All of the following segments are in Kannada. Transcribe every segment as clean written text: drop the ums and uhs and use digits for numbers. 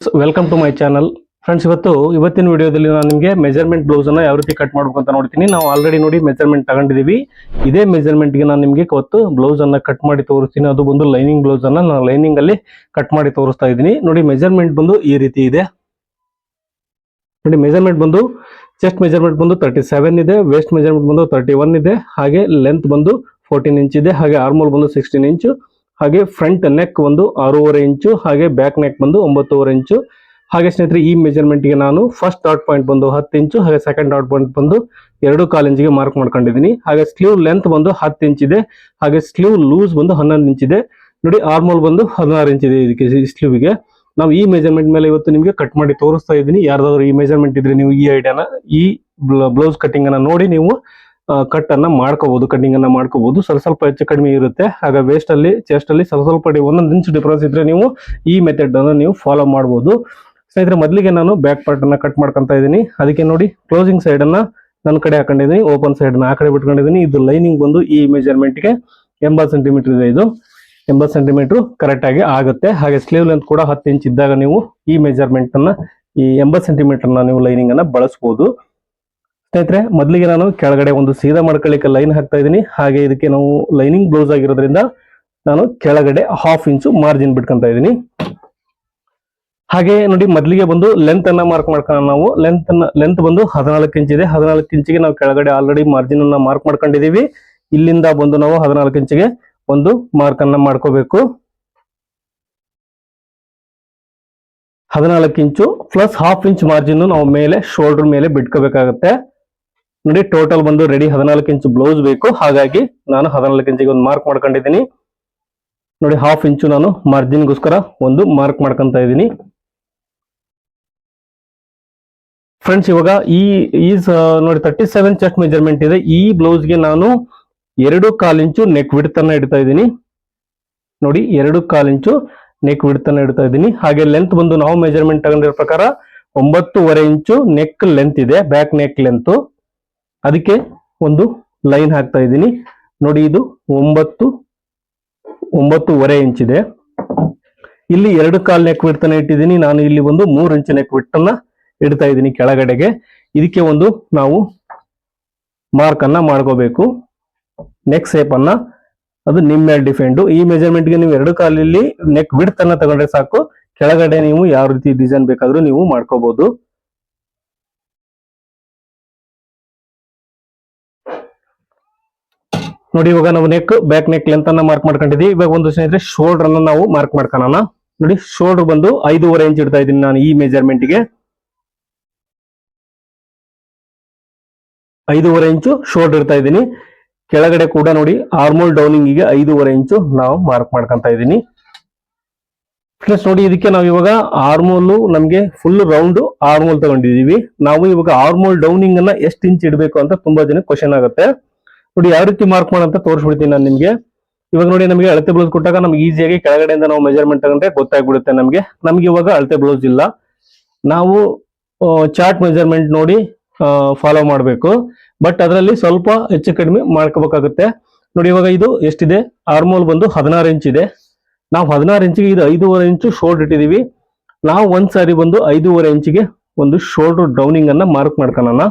Welcome to my channel friends. ಇವತ್ತಿನ ವಿಡಿಯೋದಲ್ಲಿ ನಾನು ನಿಮಗೆ ಮೆಜರ್ಮೆಂಟ್ ಬ್ಲೌಸ್ ಅನ್ನ ಯಾವ ರೀತಿ ಕಟ್ ಮಾಡಬೇಕು ಅಂತ ನೋಡ್ತೀನಿ. ನಾವು ಆಲ್ರೆಡಿ ನೋಡಿ ಮೆಜರ್ಮೆಂಟ್ ತಗೊಂಡಿದೀವಿ. ಇದೇ ಮೆಜರ್ಮೆಂಟ್ ಗೆ ನಾನು ನಿಮಗೆ ಇವತ್ತು ಬ್ಲೌಸ್ ಅನ್ನ ಕಟ್ ಮಾಡಿ ತೋರಿಸ್ತೀನಿ. ಅದು ಬಂದು ಲೈನಿಂಗ್ ಬ್ಲೌಸ್ ಅನ್ನ ನಾನು ಲೈನಿಂಗ್ ಅಲ್ಲಿ ಕಟ್ ಮಾಡಿ ತೋರಿಸ್ತಾ ಇದ್ದೀನಿ. ನೋಡಿ ಮೆಜರ್ಮೆಂಟ್ ಬಂದು ಈ ರೀತಿ ಇದೆ. ನೋಡಿ ಮೆಜರ್ಮೆಂಟ್ ಬಂದು ಚೆಸ್ಟ್ ಮೆಜರ್ಮೆಂಟ್ ಬಂದು 37 ಇದೆ, ವೇಸ್ಟ್ ಮೆಜರ್ಮೆಂಟ್ ಬಂದು 31 ಇದೆ, ಹಾಗೆ ಲೆಂತ್ ಬಂದು 14 ಇಂಚ್ ಇದೆ, ಹಾಗೆ ಆರ್ಮೋಲ್ ಬಂದು 16 ಇಂಚು, ಹಾಗೆ ಫ್ರಂಟ್ ನೆಕ್ ಒಂದು 6.5 ಇಂಚು, ಹಾಗೆ ಬ್ಯಾಕ್ ನೆಕ್ ಬಂದು 9.5 ಇಂಚು. ಹಾಗೆ ಸ್ನೇಹಿತರೆ, ಈ ಮೆಜರ್ಮೆಂಟ್ ಗೆ ನಾನು ಫಸ್ಟ್ ಡಾಟ್ ಪಾಯಿಂಟ್ ಬಂದು 10 ಇಂಚು, ಹಾಗೆ ಸೆಕೆಂಡ್ ಡಾಟ್ ಪಾಯಿಂಟ್ ಬಂದು 2.25 ಇಂಚಿಗೆ ಮಾರ್ಕ್ ಮಾಡ್ಕೊಂಡಿದ್ದೀನಿ. ಹಾಗೆ ಸ್ಲೀವ್ ಲೆಂತ್ ಬಂದು 10 ಇಂಚ್ ಇದೆ, ಹಾಗೆ ಸ್ಲೀವ್ ಲೂಸ್ ಬಂದು 11 ಇಂಚ್ ಇದೆ. ನೋಡಿ ಆರ್ಮೋಲ್ ಬಂದು 16 ಇಂಚ್ ಇದೆ. ಇದಕ್ಕೆ ಸ್ಲೀವ್ಗೆ ನಾವು ಈ ಮೆಜರ್ಮೆಂಟ್ ಮೇಲೆ ಇವತ್ತು ನಿಮಗೆ ಕಟ್ ಮಾಡಿ ತೋರಿಸ್ತಾ ಇದ್ದೀನಿ. ಯಾರ್ದಾದ್ರು ಈ ಮೆಜರ್ಮೆಂಟ್ ಇದ್ರೆ ನೀವು ಈ ಐಡಿಯಾನ, ಈ ಬ್ಲೌಸ್ ಕಟಿಂಗ್ ಅನ್ನ ನೋಡಿ ನೀವು ಕಟ್ ಅನ್ನ ಮಾಡ್ಕೋಬಹುದು, ಕಟಿಂಗ್ ಅನ್ನ ಮಾಡ್ಕೋಬಹುದು. ಸ್ವಲ್ಪ ಹೆಚ್ಚು ಕಡಿಮೆ ಇರುತ್ತೆ. ಹಾಗೆ ವೇಸ್ಟ್ ಅಲ್ಲಿ ಚೆಸ್ಟ್ ಅಲ್ಲಿ ಸ್ವಲ್ಪ ಒಂದೊಂದು ಇಂಚ್ ಡಿಫರೆನ್ಸ್ ಇದ್ರೆ ನೀವು ಈ ಮೆಥಡ್ ಅನ್ನ ನೀವು ಫಾಲೋ ಮಾಡಬಹುದು. ಸ್ನೇಹಿತರೆ, ಮೊದಲಿಗೆ ನಾನು ಬ್ಯಾಕ್ ಪಾರ್ಟ್ ಅನ್ನ ಕಟ್ ಮಾಡ್ಕೊಂತ ಇದ್ದೀನಿ. ಅದಕ್ಕೆ ನೋಡಿ ಕ್ಲೋಸಿಂಗ್ ಸೈಡ್ ಅನ್ನ ನನ್ನ ಕಡೆ ಹಾಕೊಂಡಿದ್ದೀನಿ, ಓಪನ್ ಸೈಡ್ ನ ಆ ಕಡೆ ಬಿಟ್ಕೊಂಡಿದ್ದೀನಿ. ಇದು ಲೈನಿಂಗ್ ಬಂದು ಈ ಮೆಜರ್ಮೆಂಟ್ ಗೆ 80 ಸೆಂಟಿಮೀಟರ್ ಇದೆ. ಇದು 80 ಸೆಂಟಿಮೀಟರ್ ಕರೆಕ್ಟ್ ಆಗಿ ಆಗುತ್ತೆ. ಹಾಗೆ ಸ್ಲೀವ್ ಲೆಂತ್ ಕೂಡ 10 ಇಂಚ್ ಇದ್ದಾಗ ನೀವು ಈ ಮೆಜರ್ಮೆಂಟ್ ಅನ್ನ, ಈ 80 ಸೆಂಟಿಮೀಟರ್ ನ ನೀವು ಲೈನಿಂಗ್ ಅನ್ನ ಬಳಸಬಹುದು. ಸ್ನೇಹಿತರೆ, ಮೊದಲಿಗೆ ನಾನು ಕೆಳಗಡೆ ಒಂದು ಸೀದಾ ಮಾಡ್ಕೊಳ್ಳಿಕ್ಕೆ ಲೈನ್ ಹಾಕ್ತಾ ಇದ್ದೀನಿ. ಹಾಗೆ ಇದಕ್ಕೆ ನಾವು ಲೈನಿಂಗ್ ಬ್ಲೌಸ್ ಆಗಿರೋದ್ರಿಂದ ನಾನು ಕೆಳಗಡೆ 1/2 ಇಂಚು ಮಾರ್ಜಿನ್ ಬಿಟ್ಕೊಂತ ಇದ್ದೀನಿ. ಹಾಗೆ ನೋಡಿ ಮೊದಲಿಗೆ ಬಂದು ಲೆಂತ್ ಅನ್ನ ಮಾರ್ಕ್ ಮಾಡ್ಕೊಳ್ಳೋಣ. ನಾವು ಲೆಂತ್ ಬಂದು 14 ಇಂಚ್ ಇದೆ. 14 ಇಂಚಿಗೆ ನಾವು ಕೆಳಗಡೆ ಆಲ್ರೆಡಿ ಮಾರ್ಜಿನ್ ಅನ್ನ ಮಾರ್ಕ್ ಮಾಡ್ಕೊಂಡಿದೀವಿ. ಇಲ್ಲಿಂದ ಬಂದು ನಾವು 14 ಇಂಚಿಗೆ ಒಂದು ಮಾರ್ಕ್ ಅನ್ನ ಮಾಡ್ಕೋಬೇಕು. 14 ಇಂಚು ಪ್ಲಸ್ 1/2 ಇಂಚ್ ಮಾರ್ಜಿನ್ ನಾವು ಮೇಲೆ ಶೋಲ್ಡರ್ ಮೇಲೆ ಬಿಟ್ಕೋಬೇಕಾಗುತ್ತೆ. ನೋಡಿ ಟೋಟಲ್ ಬಂದು ರೆಡಿ 14 ಇಂಚ್ ಬ್ಲೌಸ್ ಬೇಕು. ಹಾಗಾಗಿ ನಾನು 14 ಇಂಚಿಗೆ ಒಂದು ಮಾರ್ಕ್ ಮಾಡ್ಕೊಂಡಿದ್ದೀನಿ. ನೋಡಿ 1/2 ಇಂಚು ನಾನು ಮಾರ್ಜಿನ್ಗೋಸ್ಕರ ಒಂದು ಮಾರ್ಕ್ ಮಾಡ್ಕೊಂತ ಇದ್ದೀನಿ. ಫ್ರೆಂಡ್ಸ್, ಇವಾಗ ಈ ನೋಡಿ 37 ಚೆಸ್ಟ್ ಮೆಜರ್ಮೆಂಟ್ ಇದೆ. ಈ ಬ್ಲೌಸ್ಗೆ ನಾನು 2.25 ಇಂಚು ನೆಕ್ ವಿಡ್ತ್ ಅನ್ನ ಇಡ್ತಾ ಇದ್ದೀನಿ. ನೋಡಿ 2.25 ಇಂಚು ನೆಕ್ ವಿಡ್ತ್ ಅನ್ನ ಇಡ್ತಾ ಇದ್ದೀನಿ. ಹಾಗೆ ಲೆಂತ್ ಬಂದು ನಾವು ಮೆಜರ್ಮೆಂಟ್ ತಗೊಂಡಿರೋ ಪ್ರಕಾರ 9.5 ಇಂಚು ನೆಕ್ ಲೆಂತ್ ಇದೆ, ಬ್ಯಾಕ್ ನೆಕ್ ಲೆಂತ್. ಅದಕ್ಕೆ ಒಂದು ಲೈನ್ ಹಾಕ್ತಾ ಇದ್ದೀನಿ. ನೋಡಿ ಇದು 9.5 ಇಂಚ್ ಇದೆ. ಇಲ್ಲಿ 2.25 ನೆಕ್ ವಿಡ್ತ್ ಅನ್ನ ಇಟ್ಟಿದ್ದೀನಿ. ನಾನು ಇಲ್ಲಿ ಒಂದು 3 ಇಂಚ್ ನೆಕ್ ವಿಡ್ತ್ ಅನ್ನ ಇಡ್ತಾ ಇದ್ದೀನಿ ಕೆಳಗಡೆಗೆ. ಇದಕ್ಕೆ ಒಂದು ನಾವು ಮಾರ್ಕ್ ಅನ್ನ ಮಾಡ್ಕೋಬೇಕು. ನೆಕ್ ಶೇಪ್ ಅನ್ನ, ಅದು ನಿಮ್ಮ ಮೇಲೆ ಡಿಪೆಂಡ್. ಈ ಮೆಜರ್ಮೆಂಟ್ ಗೆ ನೀವು 2.25 ನೆಕ್ ವಿಡ್ತ್ ಅನ್ನ ತಗೊಂಡ್ರೆ ಸಾಕು. ಕೆಳಗಡೆ ನೀವು ಯಾವ ರೀತಿ ಡಿಸೈನ್ ಬೇಕಾದ್ರೂ ನೀವು ಮಾಡ್ಕೋಬಹುದು. ನೋಡಿ ಇವಾಗ ನಾವು ಬ್ಯಾಕ್ ನೆಕ್ ಲೆಂತ್ ಅನ್ನ ಮಾರ್ಕ್ ಮಾಡ್ಕೊಂಡಿದ್ದೀವಿ. ಇವಾಗ ಒಂದು ಸ್ನೇಹಿತರೆ ಶೋಲ್ಡರ್ ಅನ್ನ ನಾವು ಮಾರ್ಕ್ ಮಾಡ್ಕೊಳ್ಳೋಣ. ನೋಡಿ ಶೋಲ್ಡರ್ ಬಂದು 5.5 ಇಂಚ್ ಇಡ್ತಾ ಇದ್ದೀನಿ ನಾನು ಈ ಮೆಜರ್ಮೆಂಟ್ ಗೆ. 5.5 ಇಂಚು ಶೋಲ್ಡರ್ ಇಡ್ತಾ ಇದ್ದೀನಿ. ಕೆಳಗಡೆ ಕೂಡ ನೋಡಿ ಆರ್ಮೋಲ್ ಡೌನಿಂಗ್ ಗೆ 5.5 ಇಂಚು ನಾವು ಮಾರ್ಕ್ ಮಾಡ್ಕೊಂತ ಇದ್ದೀನಿ. ಪ್ಲಸ್ ನೋಡಿ ಇದಕ್ಕೆ ನಾವು ಇವಾಗ ಆರ್ಮೋಲ್ ನಮ್ಗೆ ಫುಲ್ ರೌಂಡ್ ಆರ್ಮೋಲ್ ತಗೊಂಡಿದೀವಿ. ನಾವು ಇವಾಗ ಆರ್ಮೋಲ್ ಡೌನಿಂಗ್ ಅನ್ನ ಎಷ್ಟು ಇಂಚ್ ಇಡಬೇಕು ಅಂತ ತುಂಬಾ ಜನ ಕ್ವಶನ್ ಆಗುತ್ತೆ. ನೋಡಿ ಯಾವ ರೀತಿ ಮಾರ್ಕ್ ಮಾಡಂತ ತೋರಿಸ್ಬಿಡ್ತೀನಿ ನಾನು ನಿಮ್ಗೆ. ಇವಾಗ ನೋಡಿ ನಮಗೆ ಅಳತೆ ಬ್ಲೌಸ್ ಕೊಟ್ಟಾಗ ನಮ್ಗೆ ಈಸಿಯಾಗಿ ಕೆಳಗಡೆಯಿಂದ ನಾವು ಮೆಜರ್ಮೆಂಟ್ ತಗೊಂಡ್ರೆ ಗೊತ್ತಾಗ್ಬಿಡುತ್ತೆ ನಮ್ಗೆ. ಇವಾಗ ಅಳತೆ ಬ್ಲೌಸ್ ಇಲ್ಲ, ನಾವು ಚಾರ್ಟ್ ಮೆಜರ್ಮೆಂಟ್ ನೋಡಿ ಫಾಲೋ ಮಾಡಬೇಕು. ಬಟ್ ಅದರಲ್ಲಿ ಸ್ವಲ್ಪ ಹೆಚ್ಚು ಕಡಿಮೆ ಮಾಡ್ಕೋಬೇಕಾಗುತ್ತೆ. ನೋಡಿ ಇವಾಗ ಇದು ಎಷ್ಟಿದೆ, ಆರ್ಮೋಲ್ ಬಂದು 16 ಇಂಚ್ ಇದೆ. ನಾವು 16 ಇಂಚಿಗೆ ಇದು 5.5 ಇಂಚು ಶೋಲ್ಡರ್ ಇಟ್ಟಿದೀವಿ. ನಾವು ಒಂದ್ಸಾರಿ ಬಂದು 5.5 ಇಂಚಿಗೆ ಒಂದು ಶೋಲ್ಡರ್ ಡೌನಿಂಗ್ ಅನ್ನ ಮಾರ್ಕ್ ಮಾಡ್ಕೊಳ್ಳೋಣ.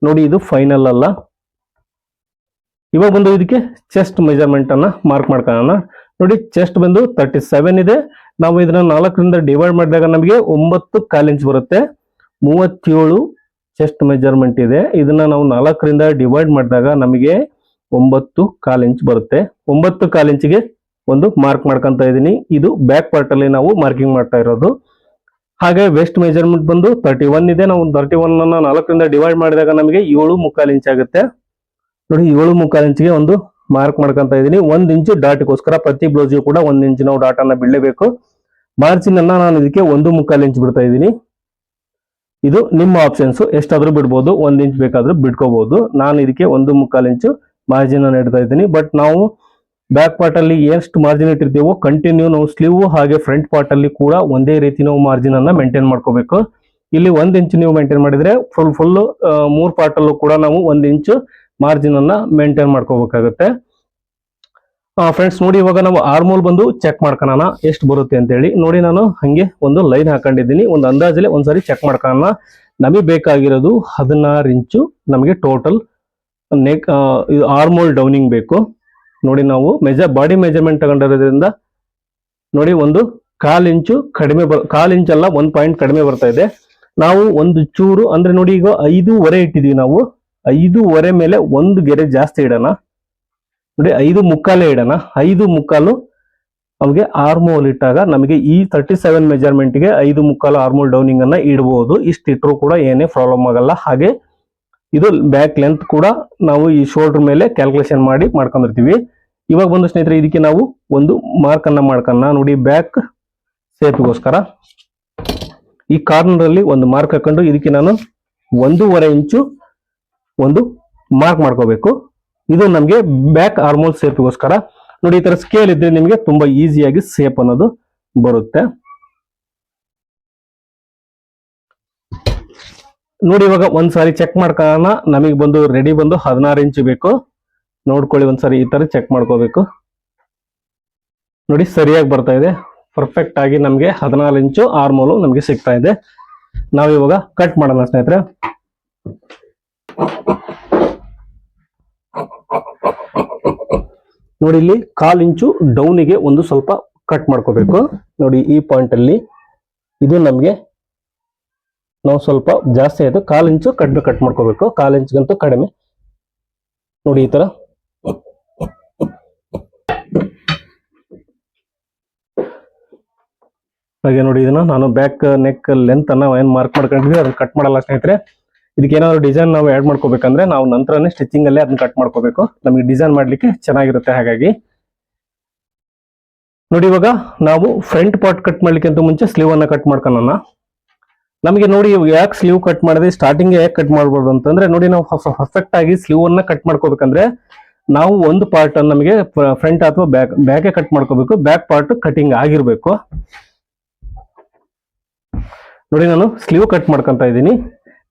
ನೋಡಿ ಇದು ಫೈನಲ್ ಅಲ್ಲ. ಇವಾಗ ಬಂದು ಇದಕ್ಕೆ ಚೆಸ್ಟ್ ಮೆಜರ್ಮೆಂಟ್ ಅನ್ನ ಮಾರ್ಕ್ ಮಾಡ್ಕೊಳ್ಳೋಣ. ನೋಡಿ ಚೆಸ್ಟ್ ಬಂದು 37 ಇದೆ. ನಾವು ಇದನ್ನ 4ರಿಂದ ಡಿವೈಡ್ ಮಾಡಿದಾಗ ನಮಗೆ 9.25 ಇಂಚ್ ಬರುತ್ತೆ. 37 ಚೆಸ್ಟ್ ಮೆಜರ್ಮೆಂಟ್ ಇದೆ. ಇದನ್ನ ನಾವು 4ರಿಂದ ಡಿವೈಡ್ ಮಾಡಿದಾಗ ನಮಗೆ 9.25 ಇಂಚ್ ಬರುತ್ತೆ. 9.25 ಇಂಚಿಗೆ ಒಂದು ಮಾರ್ಕ್ ಮಾಡ್ಕೊಂತ ಇದ್ದೀನಿ. ಇದು ಬ್ಯಾಕ್ ಪಾರ್ಟ್ ಅಲ್ಲಿ ನಾವು ಮಾರ್ಕಿಂಗ್ ಮಾಡ್ತಾ ಇರೋದು. ಹಾಗೆ ವೆಸ್ಟ್ ಮೆಜರ್ಮೆಂಟ್ ಬಂದು 31 ಇದೆ. ನಾವು 31 ಅನ್ನ 4ರಿಂದ ಡಿವೈಡ್ ಮಾಡಿದಾಗ ನಮಗೆ 7.25 ಇಂಚ್ ಆಗುತ್ತೆ. ನೋಡಿ 7.25 ಇಂಚಿಗೆ ಒಂದು ಮಾರ್ಕ್ ಮಾಡ್ಕೊಂತ ಇದ್ದೀನಿ. 1 ಇಂಚು ಡಾಟ್ಗೋಸ್ಕರ ಪ್ರತಿ ಬ್ಲೌಸ್ಗೂ ಕೂಡ 1 ಇಂಚ್ ನಾವು ಡಾಟ್ ಅನ್ನ ಬಿಡಲೇಬೇಕು. ಮಾರ್ಜಿನ್ ಅನ್ನ ನಾನು ಇದಕ್ಕೆ 1.25 ಇಂಚ್ ಬಿಡ್ತಾ ಇದ್ದೀನಿ. ಇದು ನಿಮ್ಮ ಆಪ್ಷನ್ಸ್, ಎಷ್ಟಾದ್ರೂ ಬಿಡ್ಬೋದು, 1 ಇಂಚ್ ಬೇಕಾದ್ರೂ ಬಿಡ್ಕೋಬಹುದು. ನಾನು ಇದಕ್ಕೆ 1.25 ಇಂಚು ಮಾರ್ಜಿನ್ ಅನ್ನು ಇಡ್ತಾ ಇದ್ದೀನಿ. ಬಟ್ ನಾವು ಬ್ಯಾಕ್ ಪಾರ್ಟ್ ಅಲ್ಲಿ ಎಷ್ಟು ಮಾರ್ಜಿನ್ ಇಟ್ಟಿರ್ತೀವೋ ಕಂಟಿನ್ಯೂ ನಾವು ಸ್ಲೀವ್ ಹಾಗೆ ಫ್ರಂಟ್ ಪಾರ್ಟ್ ಅಲ್ಲಿ ಕೂಡ ಒಂದೇ ರೀತಿ ನಾವು ಮಾರ್ಜಿನ್ ಅನ್ನ ಮೇಂಟೈನ್ ಮಾಡ್ಕೋಬೇಕು. ಇಲ್ಲಿ 1 ಇಂಚ್ ನೀವು ಮೇಂಟೈನ್ ಮಾಡಿದ್ರೆ ಫುಲ್ 3 ಪಾರ್ಟ್ ಅಲ್ಲೂ ಕೂಡ ನಾವು 1 ಇಂಚ್ ಮಾರ್ಜಿನ್ ಅನ್ನ ಮೇಂಟೈನ್ ಮಾಡ್ಕೋಬೇಕಾಗುತ್ತೆ. ಫ್ರೆಂಡ್ಸ್ ನೋಡಿ, ಇವಾಗ ನಾವು ಆರ್ಮೋಲ್ ಬಂದು ಚೆಕ್ ಮಾಡ್ಕೊಳ್ಳೋಣ ಎಷ್ಟು ಬರುತ್ತೆ ಅಂತ ಹೇಳಿ. ನೋಡಿ ನಾನು ಹಂಗೆ ಒಂದು ಲೈನ್ ಹಾಕೊಂಡಿದ್ದೀನಿ, ಒಂದು ಅಂದಾಜಲ್ಲಿ ಒಂದ್ಸರಿ ಚೆಕ್ ಮಾಡ್ಕೊಳ್ಳೋಣ. ನಮಗೆ ಬೇಕಾಗಿರೋದು 16 ಇಂಚು ನಮಗೆ ಟೋಟಲ್ ನೆಕ್ ಇದು ಆರ್ಮೋಲ್ ಡೌನಿಂಗ್ ಬೇಕು. ನೋಡಿ ನಾವು ಬಾಡಿ ಮೆಜರ್ಮೆಂಟ್ ತಗೊಂಡಿರೋದ್ರಿಂದ ನೋಡಿ ಒಂದು 1/4 ಇಂಚು ಕಡಿಮೆ 1/4 ಇಂಚಲ್ಲ 1 ಪಾಯಿಂಟ್ ಕಡಿಮೆ ಬರ್ತಾ ಇದೆ. ನಾವು ಒಂದು ಚೂರು ಅಂದ್ರೆ ನೋಡಿ ಈಗ 5.25 ಇಟ್ಟಿದೀವಿ. ನಾವು 5.25 ಮೇಲೆ ಒಂದು ಗೆರೆ ಜಾಸ್ತಿ ಇಡೋಣ. ನೋಡಿ 5.25 ಇಡೋಣ. 5.25 ನಮಗೆ ಆರ್ಮೋಲ್ ಇಟ್ಟಾಗ ನಮಗೆ ಈ 37 ಮೆಜರ್ಮೆಂಟ್ಗೆ 5.25 ಆರ್ಮೋಲ್ ಡೌನಿಂಗ್ ಅನ್ನ ಇಡಬಹುದು. ಇಷ್ಟು ಇಟ್ಟರು ಕೂಡ ಏನೇ ಪ್ರಾಬ್ಲಮ್ ಆಗಲ್ಲ. ಹಾಗೆ ಇದು ಬ್ಯಾಕ್ ಲೆಂತ್ ಕೂಡ ನಾವು ಈ ಶೋಲ್ಡರ್ ಮೇಲೆ ಕ್ಯಾಲ್ಕುಲೇಷನ್ ಮಾಡಿ ಮಾಡ್ಕೊಂಡಿರ್ತೀವಿ. ಇವಾಗ ಬಂದು ಸ್ನೇಹಿತರೆ ಇದಕ್ಕೆ ನಾವು ಒಂದು ಮಾರ್ಕ್ ಅನ್ನ ಮಾಡ್ಕೊಳ್ಳೋಣ. ನೋಡಿ ಬ್ಯಾಕ್ ಸೇಪ್ಗೋಸ್ಕರ ಈ ಕಾರ್ನರ್ ಅಲ್ಲಿ ಒಂದು ಮಾರ್ಕ್ ಹಾಕೊಂಡು ಇದಕ್ಕೆ ನಾನು 1.25 ಇಂಚು ಒಂದು ಮಾರ್ಕ್ ಮಾಡ್ಕೋಬೇಕು. ಇದು ನಮಗೆ ಬ್ಯಾಕ್ ಆರ್ಮೋಲ್ ಸೇಪ್ಗೋಸ್ಕರ. ನೋಡಿ ಈ ತರ ಸ್ಕೇಲ್ ಇದ್ರೆ ನಿಮಗೆ ತುಂಬಾ ಈಸಿಯಾಗಿ ಸೇಪ್ ಅನ್ನೋದು ಬರುತ್ತೆ. ನೋಡಿ ಇವಾಗ ಒಂದ್ಸಾರಿ ಚೆಕ್ ಮಾಡ್ಕೊಳ್ಳೋಣ. ನಮಗೆ ಬಂದು ರೆಡಿ ಬಂದು 16 ಇಂಚು ಬೇಕು. ನೋಡ್ಕೊಳ್ಳಿ ಒಂದ್ಸರಿ ಈ ತರ ಚೆಕ್ ಮಾಡ್ಕೋಬೇಕು. ನೋಡಿ ಸರಿಯಾಗಿ ಬರ್ತಾ ಇದೆ. ಪರ್ಫೆಕ್ಟ್ ಆಗಿ ನಮಗೆ 14 ಇಂಚು ಆರ್ಮೋಲು ನಮಗೆ ಸಿಗ್ತಾ ಇದೆ. ನಾವು ಇವಾಗ ಕಟ್ ಮಾಡೋಣ ಸ್ನೇಹಿತರೆ. ನೋಡಿ ಇಲ್ಲಿ 1/4 ಇಂಚು ಡೌನಿಗೆ ಒಂದು ಸ್ವಲ್ಪ ಕಟ್ ಮಾಡ್ಕೋಬೇಕು. ನೋಡಿ ಈ ಪಾಯಿಂಟ್ ಅಲ್ಲಿ ಇದು ನಮಗೆ ನಾವು ಸ್ವಲ್ಪ ಜಾಸ್ತಿ ಆಯ್ತು, 1/4 ಇಂಚು ಕಟ್ ಮಾಡ್ಕೋಬೇಕು. 1/4 ಇಂಚ್ಗಂತೂ ಕಡಿಮೆ. ನೋಡಿ ಈ ತರ ಹಾಗೆ ನೋಡಿ ಇದನ್ನ ನಾನು ಬ್ಯಾಕ್ ನೆಕ್ ಲೆಂತ್ ಅನ್ನ ಏನ್ ಮಾರ್ಕ್ ಮಾಡ್ಕೊಂಡಿದ್ವಿ ಅದನ್ನ ಕಟ್ ಮಾಡಲ್ಲ ಸ್ನೇಹಿತರೆ. ಇದಕ್ಕೆ ಏನಾದ್ರು ಡಿಸೈನ್ ನಾವು ಆಡ್ ಮಾಡ್ಕೋಬೇಕಂದ್ರೆ ನಾವು ನಂತರನೇ ಸ್ಟಿಚಿಂಗ್ ಅಲ್ಲೇ ಅದನ್ನ ಕಟ್ ಮಾಡ್ಕೋಬೇಕು. ನಮಗೆ ಡಿಸೈನ್ ಮಾಡ್ಲಿಕ್ಕೆ ಚೆನ್ನಾಗಿರುತ್ತೆ. ಹಾಗಾಗಿ ನೋಡಿ ಇವಾಗ ನಾವು ಫ್ರಂಟ್ ಪಾರ್ಟ್ ಕಟ್ ಮಾಡ್ಲಿಕ್ಕೆ ಅಂತ ಮುಂಚೆ ಸ್ಲೀವ್ ಅನ್ನ ಕಟ್ ಮಾಡ್ಕೊಳ್ಳೋಣ. ನಮಗೆ ನೋಡಿ ಯಾಕೆ ಸ್ಲೀವ್ ಕಟ್ ಮಾಡಿದ್ರೆ ಸ್ಟಾರ್ಟಿಂಗ್ ಯಾಕೆ ಕಟ್ ಮಾಡ್ಬೋದು ಅಂತಂದ್ರೆ ನೋಡಿ ನಾವು ಪರ್ಫೆಕ್ಟ್ ಆಗಿ ಸ್ಲೀವ್ ಅನ್ನ ಕಟ್ ಮಾಡ್ಕೋಬೇಕಂದ್ರೆ ನಾವು ಒಂದು ಪಾರ್ಟ್ ನಮಗೆ ಫ್ರಂಟ್ ಅಥವಾ ಬ್ಯಾಕ್ ಕಟ್ ಮಾಡ್ಕೋಬೇಕು. ಬ್ಯಾಕ್ ಪಾರ್ಟ್ ಕಟಿಂಗ್ ಆಗಿರ್ಬೇಕು. ನೋಡಿ ನಾನು ಸ್ಲೀವ್ ಕಟ್ ಮಾಡ್ಕೊಂತ ಇದ್ದೀನಿ.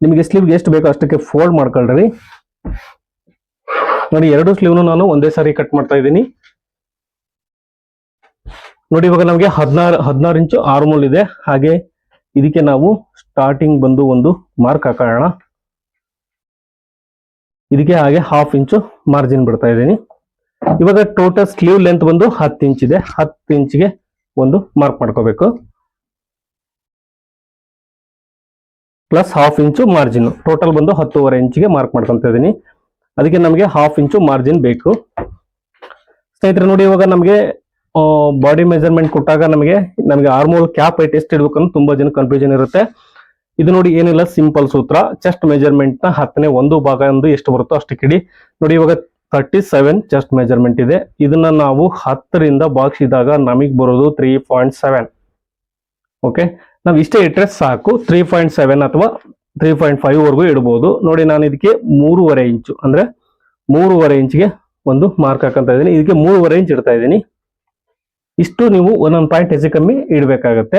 ನಿಮಗೆ ಸ್ಲೀವ್ಗೆ ಎಷ್ಟು ಬೇಕೋ ಅಷ್ಟಕ್ಕೆ ಫೋಲ್ಡ್ ಮಾಡ್ಕೊಳ್ರಿ. ನೋಡಿ ಎರಡು ಸ್ಲೀವ್ನು ನಾನು ಒಂದೇ ಸಾರಿ ಕಟ್ ಮಾಡ್ತಾ ಇದ್ದೀನಿ. ನೋಡಿ ಇವಾಗ ನಮಗೆ 16 ಇಂಚು ಆರ್ಮೋಲ್ ಇದೆ. ಹಾಗೆ ಇದಕ್ಕೆ ನಾವು ಸ್ಟಾರ್ಟಿಂಗ್ ಬಂದು ಒಂದು ಮಾರ್ಕ್ ಹಾಕೋಣ. ಇದಕ್ಕೆ ಹಾಗೆ 1/2 ಇಂಚು ಮಾರ್ಜಿನ್ ಬಿಡ್ತಾ ಇದ್ದೀನಿ. ಇವಾಗ ಟೋಟಲ್ ಸ್ಲೀವ್ ಲೆಂತ್ ಬಂದು 10 ಇಂಚ್ ಇದೆ. 10 ಇಂಚ್ಗೆ ಒಂದು ಮಾರ್ಕ್ ಮಾಡ್ಕೋಬೇಕು. ಪ್ಲಸ್ 1/2 ಇಂಚು ಮಾರ್ಜಿನ್ ಟೋಟಲ್ ಬಂದು 10.25 ಇಂಚಿಗೆ ಮಾರ್ಕ್ ಮಾಡ್ಕೊಂತ ಇದ್ದೀನಿ. ಅದಕ್ಕೆ ನಮಗೆ 1/2 ಇಂಚು ಮಾರ್ಜಿನ್ ಬೇಕು ಸ್ನೇಹಿತರೆ. ನೋಡಿ ಇವಾಗ ನಮಗೆ ಬಾಡಿ ಮೆಜರ್ಮೆಂಟ್ ಕೊಟ್ಟಾಗ ನಮಗೆ ಆರ್ಮೋಲ್ ಕ್ಯಾಪ್ ಹೈಟ್ ಎಷ್ಟು ಇಡಬೇಕು ಅಂತ ತುಂಬಾ ಜನ ಕನ್ಫ್ಯೂಷನ್ ಇರುತ್ತೆ. ಇದು ನೋಡಿ ಏನಿಲ್ಲ, ಸಿಂಪಲ್ ಸೂತ್ರ. ಚೆಸ್ಟ್ ಮೆಜರ್ಮೆಂಟ್ ನ 10ನೇ 1 ಭಾಗ ಎಷ್ಟು ಬರುತ್ತೋ ಅಷ್ಟಕ್ಕೆ ಇಡಿ. ನೋಡಿ ಇವಾಗ 37 ಚೆಸ್ಟ್ ಮೆಜರ್ಮೆಂಟ್ ಇದೆ. ಇದನ್ನ ನಾವು 10ರಿಂದ ಭಾಗಿಸಿದಾಗ ನಮಗೆ ಬರೋದು 3.7. ಓಕೆ, ನಾವು ಇಷ್ಟೇ ಇಟ್ಟರೆ ಸಾಕು. 3.7 ಅಥವಾ 3.5 ವರೆಗೂ ಇಡಬಹುದು. ನೋಡಿ ನಾನು ಇದಕ್ಕೆ 3.5 ಇಂಚು ಅಂದ್ರೆ 3.5 ಇಂಚ್ಗೆ ಒಂದು ಮಾರ್ಕ್ ಹಾಕಂತ ಇದ್ದೀನಿ. ಇದಕ್ಕೆ 3.5 ಇಂಚ್ ಇಡ್ತಾ ಇದ್ದೀನಿ. ಇಷ್ಟು ನೀವು ಒಂದೊಂದು ಪಾಯಿಂಟ್ ಹೆಚ್ಚು ಕಮ್ಮಿ ಇಡಬೇಕಾಗತ್ತೆ.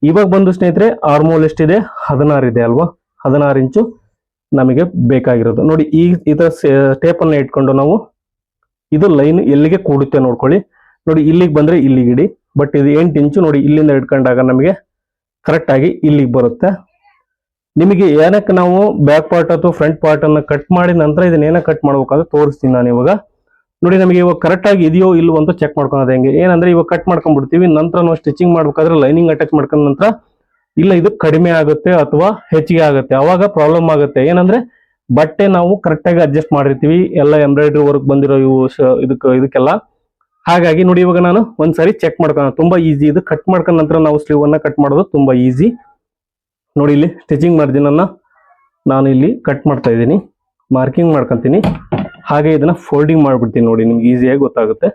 ಇವಾಗ ಬಂದು ಸ್ನೇಹಿತರೆ ಆರ್ಮೋಲ್ ಎಷ್ಟಿದೆ? 16 ಇದೆ ಅಲ್ವಾ? 16 ಇಂಚು ನಮಗೆ ಬೇಕಾಗಿರೋದು. ನೋಡಿ ಈ ತರ ಟೇಪ್ ಅನ್ನ ಇಟ್ಕೊಂಡು ನಾವು ಇದು ಲೈನ್ ಎಲ್ಲಿಗೆ ಕೂಡುತ್ತೆ ನೋಡ್ಕೊಳ್ಳಿ. ನೋಡಿ ಇಲ್ಲಿಗೆ ಬಂದ್ರೆ ಇಲ್ಲಿಗೆ ಇಡಿ. ಬಟ್ ಇದು 8 ಇಂಚು ನೋಡಿ ಇಲ್ಲಿಂದ ಇಟ್ಕೊಂಡಾಗ ನಮಗೆ ಕರೆಕ್ಟ್ ಆಗಿ ಇಲ್ಲಿಗೆ ಬರುತ್ತೆ. ನಿಮಗೆ ಏನಕ್ಕೆ ನಾವು ಬ್ಯಾಕ್ ಪಾರ್ಟ್ ಅಥವಾ ಫ್ರಂಟ್ ಪಾರ್ಟ್ ಅನ್ನ ಕಟ್ ಮಾಡಿ ನಂತರ ಇದನ್ನ ಏನಕ್ಕೆ ಕಟ್ ಮಾಡ್ಬೇಕಾದ್ರೆ ತೋರಿಸ್ತೀನಿ ನಾನು ಇವಾಗ. ನೋಡಿ ನಮಗೆ ಇವಾಗ ಕರೆಕ್ಟ್ ಆಗಿ ಇದೆಯೋ ಇಲ್ವೋ ಅಂತ ಚೆಕ್ ಮಾಡ್ಕೊಳ್ಳೋದು ಹೆಂಗೆ ಏನಂದ್ರೆ ಇವಾಗ ಕಟ್ ಮಾಡ್ಕೊಂಡ್ಬಿಡ್ತೀವಿ. ನಂತರ ನಾವು ಸ್ಟಿಚಿಂಗ್ ಮಾಡ್ಬೇಕಾದ್ರೆ ಲೈನಿಂಗ್ ಅಟ್ಯಾಚ್ ಮಾಡ್ಕೊಂಡ ನಂತರ ಇಲ್ಲ ಇದು ಕಡಿಮೆ ಆಗುತ್ತೆ ಅಥವಾ ಹೆಚ್ಚಿಗೆ ಆಗುತ್ತೆ, ಅವಾಗ ಪ್ರಾಬ್ಲಮ್ ಆಗುತ್ತೆ. ಏನಂದ್ರೆ ಬಟ್ಟೆ ನಾವು ಕರೆಕ್ಟ್ ಆಗಿ ಅಡ್ಜಸ್ಟ್ ಮಾಡಿರ್ತೀವಿ, ಎಲ್ಲ ಎಂಬ್ರಾಯ್ಡ್ರಿ ವರ್ಕ್ ಬಂದಿರೋ ಇವು ಇದಕ್ಕೆಲ್ಲ. ಹಾಗಾಗಿ ನೋಡಿ ಇವಾಗ ನಾನು ಒಂದ್ಸರಿ ಚೆಕ್ ಮಾಡ್ಕೊಳ್ಳೋಣ. ತುಂಬಾ ಈಸಿ ಇದು. ಕಟ್ ಮಾಡ್ಕೊಂಡ ನಂತರ ನಾವು ಸ್ಲೀವ್ ಅನ್ನ ಕಟ್ ಮಾಡೋದು ತುಂಬಾ ಈಸಿ. ನೋಡಿ ಇಲ್ಲಿ ಸ್ಟಿಚಿಂಗ್ ಮಾರ್ಜಿನ್ ಅನ್ನ ನಾನು ಇಲ್ಲಿ ಕಟ್ ಮಾಡ್ತಾ ಇದ್ದೀನಿ, ಮಾರ್ಕಿಂಗ್ ಮಾಡ್ಕೊಂತೀನಿ. ಹಾಗೆ ಇದನ್ನ ಫೋಲ್ಡಿಂಗ್ ಮಾಡ್ಬಿಡ್ತೀನಿ. ನೋಡಿ ನಿಮ್ಗೆ ಈಸಿಯಾಗಿ ಗೊತ್ತಾಗುತ್ತೆ.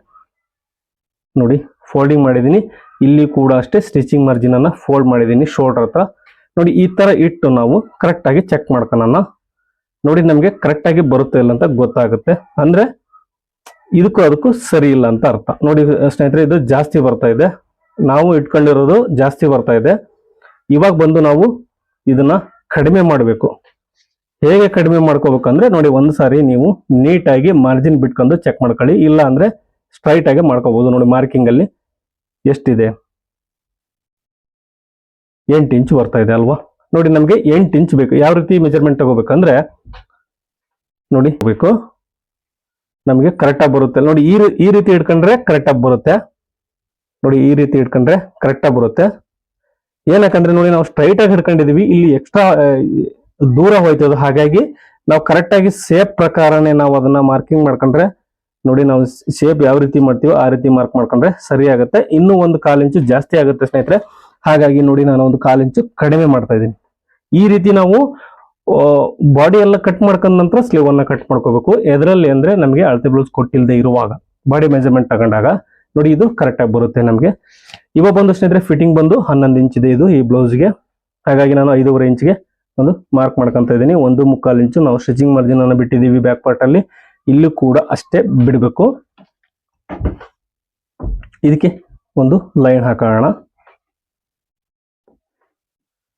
ನೋಡಿ ಫೋಲ್ಡಿಂಗ್ ಮಾಡಿದ್ದೀನಿ. ಇಲ್ಲಿ ಕೂಡ ಅಷ್ಟೇ ಸ್ಟಿಚಿಂಗ್ ಮಾರ್ಜಿನ್ ಅನ್ನ ಫೋಲ್ಡ್ ಮಾಡಿದ್ದೀನಿ ಶೋಲ್ಡರ್ ಹತ್ರ. ನೋಡಿ ಈ ತರ ಇಟ್ಟು ನಾವು ಕರೆಕ್ಟ್ ಆಗಿ ಚೆಕ್ ಮಾಡ್ಕೊಳ್ಳೋಣ. ನೋಡಿ ನಮ್ಗೆ ಕರೆಕ್ಟ್ ಆಗಿ ಬರುತ್ತೆ ಇಲ್ಲ ಅಂತ ಗೊತ್ತಾಗುತ್ತೆ. ಅಂದ್ರೆ ಇದಕ್ಕೂ ಅದಕ್ಕೂ ಸರಿ ಇಲ್ಲ ಅಂತ ಅರ್ಥ. ನೋಡಿ ಸ್ನೇಹಿತರೆ ಇದು ಜಾಸ್ತಿ ಬರ್ತಾ ಇದೆ, ನಾವು ಇಟ್ಕೊಂಡಿರೋದು ಜಾಸ್ತಿ ಬರ್ತಾ ಇದೆ. ಇವಾಗ ಬಂದು ನಾವು ಇದನ್ನ ಕಡಿಮೆ ಮಾಡಬೇಕು. ಹೇಗೆ ಕಡಿಮೆ ಮಾಡ್ಕೋಬೇಕಂದ್ರೆ ನೋಡಿ ಒಂದು ಸಾರಿ ನೀವು ನೀಟಾಗಿ ಮಾರ್ಜಿನ್ ಬಿಟ್ಕೊಂಡು ಚೆಕ್ ಮಾಡ್ಕೊಳ್ಳಿ. ಇಲ್ಲ ಅಂದ್ರೆ ಸ್ಟ್ರೈಟ್ ಆಗಿ ಮಾಡ್ಕೋಬಹುದು. ನೋಡಿ ಮಾರ್ಕಿಂಗ್ ಅಲ್ಲಿ ಎಷ್ಟಿದೆ, 8 ಇಂಚ್ ಬರ್ತಾ ಇದೆ ಅಲ್ವಾ. ನೋಡಿ ನಮಗೆ 8 ಇಂಚ್ ಬೇಕು. ಯಾವ ರೀತಿ ಮೆಜರ್ಮೆಂಟ್ ತಗೋಬೇಕಂದ್ರೆ ನೋಡಿ ಬೇಕು, ನಮಗೆ ಕರೆಕ್ಟ್ ಆಗಿ ಬರುತ್ತೆ. ನೋಡಿ ಈ ರೀತಿ ಇಟ್ಕೊಂಡ್ರೆ ಕರೆಕ್ಟ್ ಆಗಿ ಬರುತ್ತೆ. ನೋಡಿ ಈ ರೀತಿ ಇಟ್ಕೊಂಡ್ರೆ ಕರೆಕ್ಟ್ ಆಗಿ ಬರುತ್ತೆ. ಏನಕ್ಕಂದ್ರೆ ನೋಡಿ ನಾವು ಸ್ಟ್ರೈಟ್ ಆಗಿ ಹಿಡ್ಕೊಂಡಿದೀವಿ, ಇಲ್ಲಿ ಎಕ್ಸ್ಟ್ರಾ ದೂರ ಹೋಯ್ತದ. ಹಾಗಾಗಿ ನಾವು ಕರೆಕ್ಟ್ ಆಗಿ ಸೇಪ್ ಪ್ರಕಾರನೇ ನಾವು ಅದನ್ನ ಮಾರ್ಕಿಂಗ್ ಮಾಡ್ಕೊಂಡ್ರೆ, ನೋಡಿ ನಾವು ಶೇಪ್ ಯಾವ ರೀತಿ ಮಾಡ್ತೀವೋ ಆ ರೀತಿ ಮಾರ್ಕ್ ಮಾಡ್ಕೊಂಡ್ರೆ ಸರಿ ಆಗುತ್ತೆ. ಇನ್ನೂ 1 ಕಾಲು ಇಂಚು ಜಾಸ್ತಿ ಆಗುತ್ತೆ ಸ್ನೇಹಿತರೆ. ಹಾಗಾಗಿ ನೋಡಿ ನಾನು 1 ಕಾಲು ಇಂಚು ಕಡಿಮೆ ಮಾಡ್ತಾ ಇದ್ದೀನಿ. ಈ ರೀತಿ ನಾವು ಬಾಡಿ ಎಲ್ಲ ಕಟ್ ಮಾಡ್ಕೊಂಡ ನಂತರ ಸ್ಲೀವ್ ಅನ್ನ ಕಟ್ ಮಾಡ್ಕೋಬೇಕು. ಎದರಲ್ಲಿ ಅಂದ್ರೆ ನಮಗೆ ಅಳತೆ ಬ್ಲೌಸ್ ಕೊಟ್ಟಿಲ್ಲದೆ ಇರುವಾಗ ಬಾಡಿ ಮೆಜರ್ಮೆಂಟ್ ತಗೊಂಡಾಗ ನೋಡಿ ಇದು ಕರೆಕ್ಟ್ ಆಗಿ ಬರುತ್ತೆ ನಮಗೆ. ಇವಾಗ ಬಂದು ಸ್ನೇಹಿತರೆ ಫಿಟ್ಟಿಂಗ್ ಬಂದು 11 ಇಂಚ್ ಇದೆ ಇದು ಈ ಬ್ಲೌಸ್ಗೆ. ಹಾಗಾಗಿ ನಾನು 5.5 ಇಂಚ್ಗೆ ಒಂದು ಮಾರ್ಕ್ ಮಾಡ್ಕೊಂತ ಇದ್ದೀನಿ. 1.25 ಇಂಚು ನಾವು ಸ್ಟಿಚಿಂಗ್ ಮಾರ್ಜಿನ್ ಅನ್ನು ಬಿಟ್ಟಿದ್ದೀವಿ ಬ್ಯಾಕ್ ಪಾರ್ಟ್ ಅಲ್ಲಿ. ಇಲ್ಲೂ ಕೂಡ ಅಷ್ಟೇ ಬಿಡಬೇಕು. ಇದಕ್ಕೆ ಒಂದು ಲೈನ್ ಹಾಕೋಣ.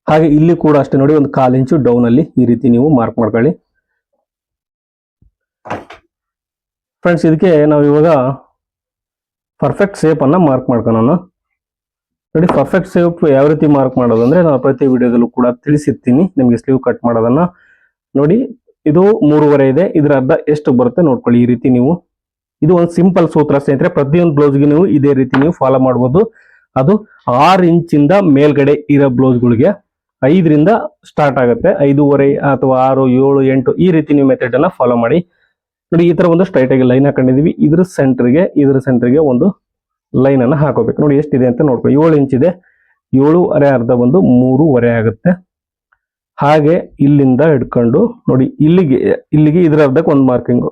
ಹಾಗೆ ಇಲ್ಲಿ ಕೂಡ ಅಷ್ಟೇ ನೋಡಿ 1/4 ಇಂಚು ಡೌನ್ ಅಲ್ಲಿ ಈ ರೀತಿ ನೀವು ಮಾರ್ಕ್ ಮಾಡ್ಕೊಳ್ಳಿ ಫ್ರೆಂಡ್ಸ್. ಇದಕ್ಕೆ ನಾವು ಇವಾಗ ಪರ್ಫೆಕ್ಟ್ ಶೇಪ್ ಅನ್ನ ಮಾರ್ಕ್ ಮಾಡ್ಕೊಳ್ಳೋಣ. ನೋಡಿ ಪರ್ಫೆಕ್ಟ್ ಶೇಪ್ ಯಾವ ರೀತಿ ಮಾರ್ಕ್ ಮಾಡೋದು ಅಂದ್ರೆ ನಾನು ಪ್ರತಿ ವಿಡಿಯೋದಲ್ಲೂ ಕೂಡ ತಿಳಿಸಿರ್ತೀನಿ ನಿಮಗೆ ಸ್ಲೀವ್ ಕಟ್ ಮಾಡೋದನ್ನ. ನೋಡಿ ಇದು 3.5 ಇದೆ, ಇದರ ಅರ್ಧ ಎಷ್ಟು ಬರುತ್ತೆ ನೋಡ್ಕೊಳ್ಳಿ. ಈ ರೀತಿ ನೀವು, ಇದು ಒಂದು ಸಿಂಪಲ್ ಸೂತ್ರ ಸ್ನೇಹಿತರೆ. ಪ್ರತಿಯೊಂದು ಬ್ಲೌಸ್ಗೆ ನೀವು ಇದೇ ರೀತಿ ನೀವು ಫಾಲೋ ಮಾಡ್ಬೋದು. ಅದು 6 ಇಂಚಿಂದ ಮೇಲ್ಗಡೆ ಇರೋ ಬ್ಲೌಸ್ಗಳಿಗೆ 5ರಿಂದ ಸ್ಟಾರ್ಟ್ ಆಗುತ್ತೆ. 5.5 ಅಥವಾ 6, 7, 8 ಈ ರೀತಿ ನೀವು ಮೆಥಡ್ ಅನ್ನ ಫಾಲೋ ಮಾಡಿ. ನೋಡಿ ಈ ತರ ಒಂದು ಸ್ಟ್ರೈಟ್ ಆಗಿ ಲೈನ್ ಹಾಕೊಂಡಿದೀವಿ. ಇದ್ರ ಸೆಂಟರ್ಗೆ ಒಂದು ಲೈನ್ ಅನ್ನ ಹಾಕೋಬೇಕು. ನೋಡಿ ಎಷ್ಟಿದೆ ಅಂತ ನೋಡ್ಕೊಳ್ಳಿ. 7 ಇಂಚ್ ಇದೆ, 7.5 ಅರ್ಧ ಬಂದು 3.5 ಆಗುತ್ತೆ. ಹಾಗೆ ಇಲ್ಲಿಂದ ಹಿಡ್ಕೊಂಡು ನೋಡಿ ಇಲ್ಲಿಗೆ ಇದರ ಅರ್ಧಕ್ಕೆ ಒಂದು ಮಾರ್ಕಿಂಗ್,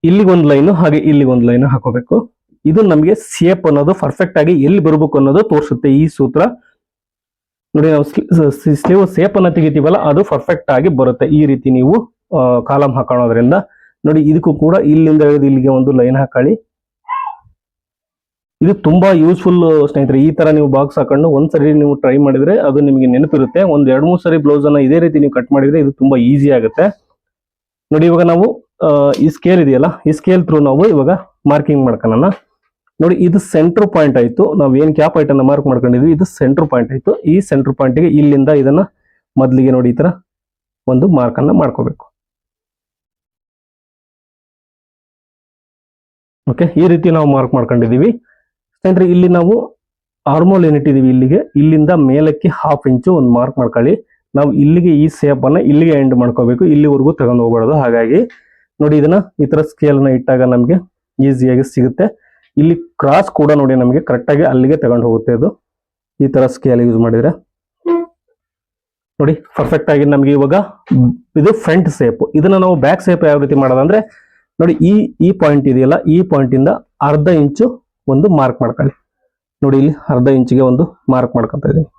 ಇಲ್ಲಿಗೆ ಒಂದು ಲೈನ್, ಹಾಗೆ ಇಲ್ಲಿಗೆ ಒಂದು ಲೈನ್ ಹಾಕೋಬೇಕು. ಇದು ನಮಗೆ ಶೇಪ್ ಅನ್ನೋದು ಪರ್ಫೆಕ್ಟ್ ಆಗಿ ಎಲ್ಲಿ ಬರಬೇಕು ಅನ್ನೋದು ತೋರಿಸುತ್ತೆ ಈ ಸೂತ್ರ. ನೋಡಿ ನಾವು ಸ್ಲೀವ್ ಶೇಪ್ ಅನ್ನ ತೆಗಿತೀವಲ್ಲ ಅದು ಪರ್ಫೆಕ್ಟ್ ಆಗಿ ಬರುತ್ತೆ. ಈ ರೀತಿ ನೀವು ಕಾಲಮ್ ಹಾಕೋದ್ರಿಂದ ನೋಡಿ ಇದಕ್ಕೂ ಕೂಡ ಇಲ್ಲಿಂದ ಹಿಡಿದು ಇಲ್ಲಿಗೆ ಒಂದು ಲೈನ್ ಹಾಕೊಳ್ಳಿ. ಇದು ತುಂಬಾ ಯೂಸ್ಫುಲ್ ಸ್ನೇಹಿತರೆ. ಈ ತರ ನೀವು ಬಾಕ್ಸ್ ಹಾಕೊಂಡು ಒಂದ್ಸರಿ ನೀವು ಟ್ರೈ ಮಾಡಿದ್ರೆ ಅದು ನಿಮಗೆ ನೆನಪಿರುತ್ತೆ. 1-2-3 ಸರಿ ಬ್ಲೌಸ್ ಅನ್ನ ಇದೇ ರೀತಿ ನೀವು ಕಟ್ ಮಾಡಿದ್ರೆ ಇದು ತುಂಬಾ ಈಸಿ ಆಗುತ್ತೆ. ನೋಡಿ ಇವಾಗ ನಾವು ಈ ಸ್ಕೇಲ್ ಇದೆಯಲ್ಲ, ಈ ಸ್ಕೇಲ್ ಥ್ರೂ ನಾವು ಇವಾಗ ಮಾರ್ಕಿಂಗ್ ಮಾಡ್ಕೊಳ್ಳೋಣ. ನೋಡಿ ಇದು ಸೆಂಟರ್ ಪಾಯಿಂಟ್ ಆಯ್ತು. ನಾವು ಏನ್ ಕ್ಯಾಪ್ ಹೈಟ್ ಅನ್ನ ಮಾರ್ಕ್ ಮಾಡ್ಕೊಂಡಿದ್ವಿ ಇದು ಸೆಂಟರ್ ಪಾಯಿಂಟ್ ಆಯ್ತು. ಈ ಸೆಂಟರ್ ಪಾಯಿಂಟ್ಗೆ ಇಲ್ಲಿಂದ ಇದನ್ನ ಮೊದಲಿಗೆ ನೋಡಿ ಈ ತರ ಒಂದು ಮಾರ್ಕ್ ಅನ್ನ ಮಾಡ್ಕೋಬೇಕು. ಓಕೆ, ಈ ರೀತಿ ನಾವು ಮಾರ್ಕ್ ಮಾಡ್ಕೊಂಡಿದೀವಿ ಸ್ನೇಹಿತರೆ. ಇಲ್ಲಿ ನಾವು ಆರ್ಮೋಲ್ ಏನಿಟ್ಟಿದೀವಿ ಇಲ್ಲಿಗೆ, ಇಲ್ಲಿಂದ ಮೇಲಕ್ಕೆ 1/2 ಇಂಚು ಒಂದು ಮಾರ್ಕ್ ಮಾಡ್ಕೊಳ್ಳಿ. ನಾವು ಇಲ್ಲಿಗೆ ಈ ಶೇಪ್ ಅನ್ನ ಇಲ್ಲಿಗೆ ಎಂಡ್ ಮಾಡ್ಕೋಬೇಕು, ಇಲ್ಲಿವರೆಗೂ ತಗೊಂಡು ಹೋಗ್ಬಾರ್ದು. ಹಾಗಾಗಿ ನೋಡಿ ಇದನ್ನ ಈ ತರ ಸ್ಕೇಲ್ ನ ಇಟ್ಟಾಗ ನಮ್ಗೆ ಈಸಿಯಾಗಿ ಸಿಗುತ್ತೆ. ಇಲ್ಲಿ ಕ್ರಾಸ್ ಕೂಡ ನೋಡಿ ನಮಗೆ ಕರೆಕ್ಟ್ ಆಗಿ ಅಲ್ಲಿಗೆ ತಗೊಂಡು ಹೋಗುತ್ತೆ. ಇದು ಈ ತರ ಸ್ಕೇಲ್ ಯೂಸ್ ಮಾಡಿದ್ರೆ ನೋಡಿ ಪರ್ಫೆಕ್ಟ್ ಆಗಿ ನಮ್ಗೆ ಇವಾಗ ಇದು ಫ್ರಂಟ್ ಶೇಪ್. ಇದನ್ನ ನಾವು ಬ್ಯಾಕ್ ಶೇಪ್ ಯಾವ ರೀತಿ ಮಾಡೋದಂದ್ರೆ ನೋಡಿ ಈ ಪಾಯಿಂಟ್ ಇದೆಯಲ್ಲ, ಈ ಪಾಯಿಂಟ್ ಇಂದ 1/2 ಇಂಚು ಒಂದು ಮಾರ್ಕ್ ಮಾಡ್ಕೊಳ್ಳಿ. ನೋಡಿ ಇಲ್ಲಿ 1/2 ಇಂಚಿಗೆ ಒಂದು ಮಾರ್ಕ್ ಮಾಡ್ಕೊತಾ ಇದೀನಿ.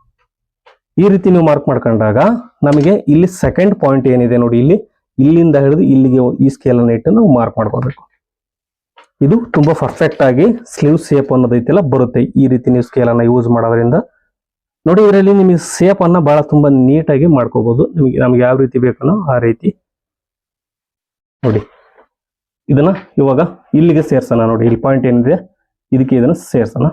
ಈ ರೀತಿ ನೀವು ಮಾರ್ಕ್ ಮಾಡ್ಕೊಂಡಾಗ ನಮಗೆ ಇಲ್ಲಿ ಸೆಕೆಂಡ್ ಪಾಯಿಂಟ್ ಏನಿದೆ ನೋಡಿ, ಇಲ್ಲಿಂದ ಹಿಡಿದು ಇಲ್ಲಿಗೆ ಈ ಸ್ಕೇಲ್ ಅನ್ನು ಇಟ್ಟು ನಾವು ಮಾರ್ಕ್ ಮಾಡ್ಕೋಬೇಕು. ಇದು ತುಂಬಾ ಪರ್ಫೆಕ್ಟ್ ಆಗಿ ಸ್ಲೀವ್ ಶೇಪ್ ಅನ್ನೋದೈತೆಲ್ಲ ಬರುತ್ತೆ ಈ ರೀತಿ ನೀವು ಸ್ಕೇಲ್ ಅನ್ನ ಯೂಸ್ ಮಾಡೋದ್ರಿಂದ. ನೋಡಿ ಇದರಲ್ಲಿ ನಿಮಗೆ ಶೇಪ್ ಅನ್ನ ಬಹಳ ತುಂಬಾ ನೀಟಾಗಿ ಮಾಡ್ಕೋಬಹುದು. ನಮ್ಗೆ ಯಾವ ರೀತಿ ಬೇಕೋ ಆ ರೀತಿ. ನೋಡಿ ಇದನ್ನ ಇವಾಗ ಇಲ್ಲಿಗೆ ಸೇರ್ಸೋಣ. ನೋಡಿ ಇಲ್ಲಿ ಪಾಯಿಂಟ್ ಏನಿದೆ ಇದಕ್ಕೆ ಇದನ್ನ ಸೇರ್ಸೋಣ.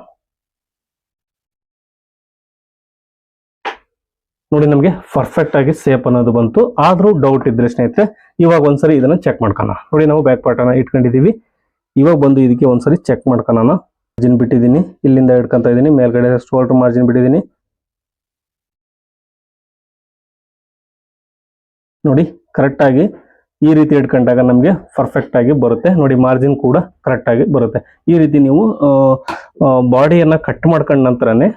ನೋಡಿ ನಮಗೆ ಪರ್ಫೆಕ್ಟ್ ಆಗಿ ಶೇಪ್ ಅನ್ನೋದು ಬಂತು. ಆದ್ರೂ ಡೌಟ್ ಇದ್ರೆ ಸ್ನೇಹಿತರೆ ಇವಾಗ ಒಂದ್ಸರಿ ಇದನ್ನ ಚೆಕ್ ಮಾಡ್ಕೋಣ. ನೋಡಿ ನಾವು ಬ್ಯಾಕ್ ಪಾರ್ಟ್ ಅನ್ನ ಇಟ್ಕೊಂಡಿದೀವಿ. ಇವಾಗ ಬಂದು ಇದಕ್ಕೆ ಒಂದ್ಸರಿ ಚೆಕ್ ಮಾಡ್ಕೊಳ್ಳೋಣ. ಮಾರ್ಜಿನ್ ಬಿಟ್ಟಿದ್ದೀನಿ, ಇಲ್ಲಿಂದ ಹಿಡ್ಕೊಂತ ಇದ್ದೀನಿ, ಮೇಲ್ಗಡೆ ಶೋಲ್ಡರ್ ಮಾರ್ಜಿನ್ ಬಿಟ್ಟಿದ್ದೀನಿ. ನೋಡಿ ಕರೆಕ್ಟ್ ಆಗಿ ಈ ರೀತಿ ಇಟ್ಕೊಂಡಾಗ ನಮಗೆ ಪರ್ಫೆಕ್ಟ್ ಆಗಿ ಬರುತ್ತೆ. ನೋಡಿ ಮಾರ್ಜಿನ್ ಕೂಡ ಕರೆಕ್ಟ್ ಆಗಿ ಬರುತ್ತೆ. ಈ ರೀತಿ ನೀವು ಬಾಡಿಯನ್ನ ಕಟ್ ಮಾಡ್ಕೊಂಡ ನಂತರನೇ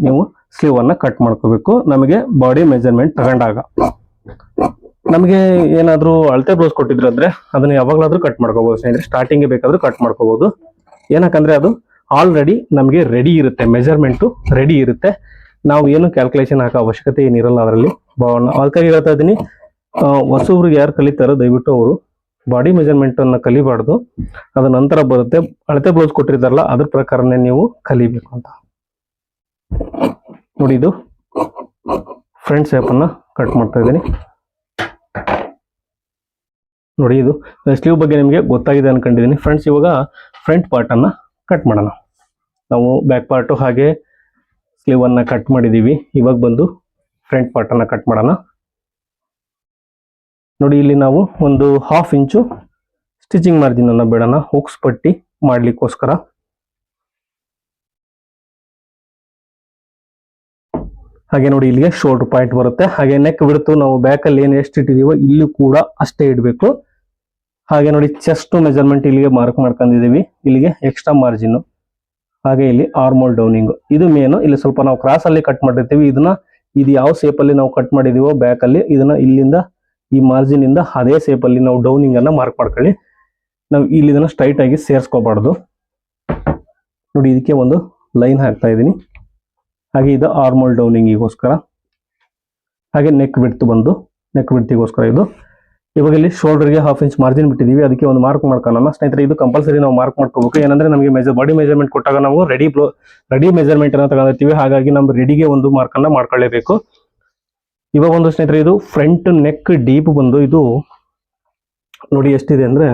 ನೀವು ಸ್ಲೀವ್ ಅನ್ನ ಕಟ್ ಮಾಡ್ಕೋಬೇಕು. ನಮಗೆ ಬಾಡಿ ಮೆಜರ್ಮೆಂಟ್ ತಗೊಂಡಾಗ ನಮಗೆ ಏನಾದ್ರೂ ಅಳತೆ ಬ್ಲೌಸ್ ಕೊಟ್ಟಿದ್ರು ಅಂದ್ರೆ ಅದನ್ನ ಯಾವಾಗ್ಲಾದ್ರೂ ಕಟ್ ಮಾಡ್ಕೋಬಹುದು ಸ್ನೇಹಿತರೆ. ಸ್ಟಾರ್ಟಿಂಗ್ ಬೇಕಾದ್ರೂ ಕಟ್ ಮಾಡ್ಕೋಬಹುದು. ಏನಕ್ಕಂದ್ರೆ ಅದು ಆಲ್ರೆಡಿ ನಮಗೆ ರೆಡಿ ಇರುತ್ತೆ, ಮೆಜರ್ಮೆಂಟ್ ರೆಡಿ ಇರುತ್ತೆ. ನಾವು ಏನು ಕ್ಯಾಲ್ಕುಲೇಷನ್ ಹಾಕೋ ಅವಶ್ಯಕತೆ ಏನಿರಲ್ಲ ಅದರಲ್ಲಿ. ಅದಕ್ಕಾಗಿ ಹೇಳ್ತಾ ಇದ್ದೀನಿ, ಹೊಸಬ್ರಿಗೆ ಯಾರು ಕಲಿತಾರೋ ದಯವಿಟ್ಟು ಅವರು ಬಾಡಿ ಮೆಜರ್ಮೆಂಟ್ ಅನ್ನ ಕಲಿಬಾರ್ದು. ಅದ ನಂತರ ಬರುತ್ತೆ. ಅಳತೆ ಬ್ಲೌಸ್ ಕೊಟ್ಟಿರ್ತಾರಲ್ಲ ಅದ್ರ ಪ್ರಕಾರನೇ ನೀವು ಕಲಿಬೇಕು ಅಂತ. ನೋಡಿ ಇದು ಫ್ರಂಟ್ ಶೇಪ್ ಅನ್ನ ಕಟ್ ಮಾಡ್ತಾ ಇದ್ದೀನಿ. ನೋಡಿ ಇದು ಸ್ಲೀವ್ ಬಗ್ಗೆ ನಿಮಗೆ ಗೊತ್ತಾಗಿದೆ ಅನ್ಕೊಂಡಿದ್ದೀನಿ ಫ್ರೆಂಡ್ಸ್. ಇವಾಗ ಫ್ರಂಟ್ ಪಾರ್ಟನ್ನು ಕಟ್ ಮಾಡೋಣ. ನಾವು ಬ್ಯಾಕ್ ಪಾರ್ಟು ಹಾಗೆ ಸ್ಲೀವನ್ನು ಕಟ್ ಮಾಡಿದ್ದೀವಿ. ಇವಾಗ ಬಂದು ಫ್ರಂಟ್ ಪಾರ್ಟನ್ನು ಕಟ್ ಮಾಡೋಣ. ನೋಡಿ ಇಲ್ಲಿ ನಾವು ಒಂದು 1/2 ಇಂಚು ಸ್ಟಿಚಿಂಗ್ ಮಾರ್ಜಿನನ್ನು ಬಿಡೋಣ ಹುಕ್ಸ್ ಪಟ್ಟಿ ಮಾಡಲಿಕ್ಕೋಸ್ಕರ. ಹಾಗೆ ನೋಡಿ ಇಲ್ಲಿಗೆ ಶೋಲ್ಡರ್ ಪಾಯಿಂಟ್ ಬರುತ್ತೆ. ಹಾಗೆ ನೆಕ್ ಬಿಡ್ತು ನಾವು ಬ್ಯಾಕಲ್ಲಿ ಏನು ಎಷ್ಟು ಇಟ್ಟಿದೀವೋ ಇಲ್ಲಿ ಕೂಡ ಅಷ್ಟೇ ಇಡಬೇಕು. ಹಾಗೆ ನೋಡಿ ಚೆಸ್ಟ್ ಮೆಜರ್ಮೆಂಟ್ ಇಲ್ಲಿಗೆ ಮಾರ್ಕ್ ಮಾಡ್ಕೊಂಡಿದೀವಿ. ಇಲ್ಲಿಗೆ ಎಕ್ಸ್ಟ್ರಾ ಮಾರ್ಜಿನ್, ಹಾಗೆ ಇಲ್ಲಿ ಆರ್ಮೋಲ್ ಡೌನಿಂಗ್ ಇದು ಮೇನು. ಇಲ್ಲಿ ಸ್ವಲ್ಪ ನಾವು ಕ್ರಾಸ್ ಅಲ್ಲಿ ಕಟ್ ಮಾಡಿರ್ತೀವಿ. ಇದು ಯಾವ ಸೇಪ್ ಅಲ್ಲಿ ನಾವು ಕಟ್ ಮಾಡಿದೀವೋ ಬ್ಯಾಕ್ ಅಲ್ಲಿ ಇದನ್ನ ಇಲ್ಲಿಂದ ಈ ಮಾರ್ಜಿನ್ ಇಂದ ಅದೇ ಸೇಪ್ ಅಲ್ಲಿ ನಾವು ಡೌನಿಂಗ್ ಅನ್ನ ಮಾರ್ಕ್ ಮಾಡ್ಕೊಳ್ಳಿ. ನಾವು ಇಲ್ಲಿ ಇದನ್ನ ಸ್ಟ್ರೈಟ್ ಆಗಿ ಸೇರಿಸ್ಕೋಬಾರ್ದು. ನೋಡಿ ಇದಕ್ಕೆ ಒಂದು ಲೈನ್ ಹಾಕ್ತಾ ಇದ್ದೀನಿ. ಹಾಗೆ ಇದು ಆರ್ಮೋಲ್ ಡೌನಿಂಗಿಗೋಸ್ಕರ. ಹಾಗೆ ನೆಕ್ ಬಿಡ್ತಿಗೋಸ್ಕರ ಇದು. ಇವಾಗ ಇಲ್ಲಿ ಶೋಲ್ಡರ್ಗೆ 1/2 ಇಂಚ್ ಮಾರ್ಜಿನ್ ಬಿಟ್ಟಿದೀವಿ, ಅದಕ್ಕೆ ಒಂದು ಮಾರ್ಕ್ ಮಾಡ್ಕೊಳ್ಳೋಣ ಸ್ನೇಹಿತರೆ. ಇದು ಕಂಪಲ್ಸರಿ ನಾವು ಮಾರ್ಕ್ ಮಾಡ್ಕೋಬೇಕು. ಏನಂದ್ರೆ ನಮಗೆ ಬಾಡಿ ಮೆಜರ್ಮೆಂಟ್ ಕೊಟ್ಟಾಗ ನಾವು ರೆಡಿ ಮೆಜರ್ಮೆಂಟ್ ಅನ್ನ ತಗೊಂಡಿರ್ತೀವಿ. ಹಾಗಾಗಿ ನಮ್ಮ ರೆಡಿಗೆ ಒಂದು ಮಾರ್ಕ್ ಅನ್ನ ಮಾಡ್ಕೊಳ್ಳೇಬೇಕು. ಇವಾಗ ಒಂದು ಸ್ನೇಹಿತರೆ ಇದು ಫ್ರಂಟ್ ನೆಕ್ ಡೀಪ್ ಬಂದು ಇದು ನೋಡಿ ಎಷ್ಟಿದೆ ಅಂದ್ರೆ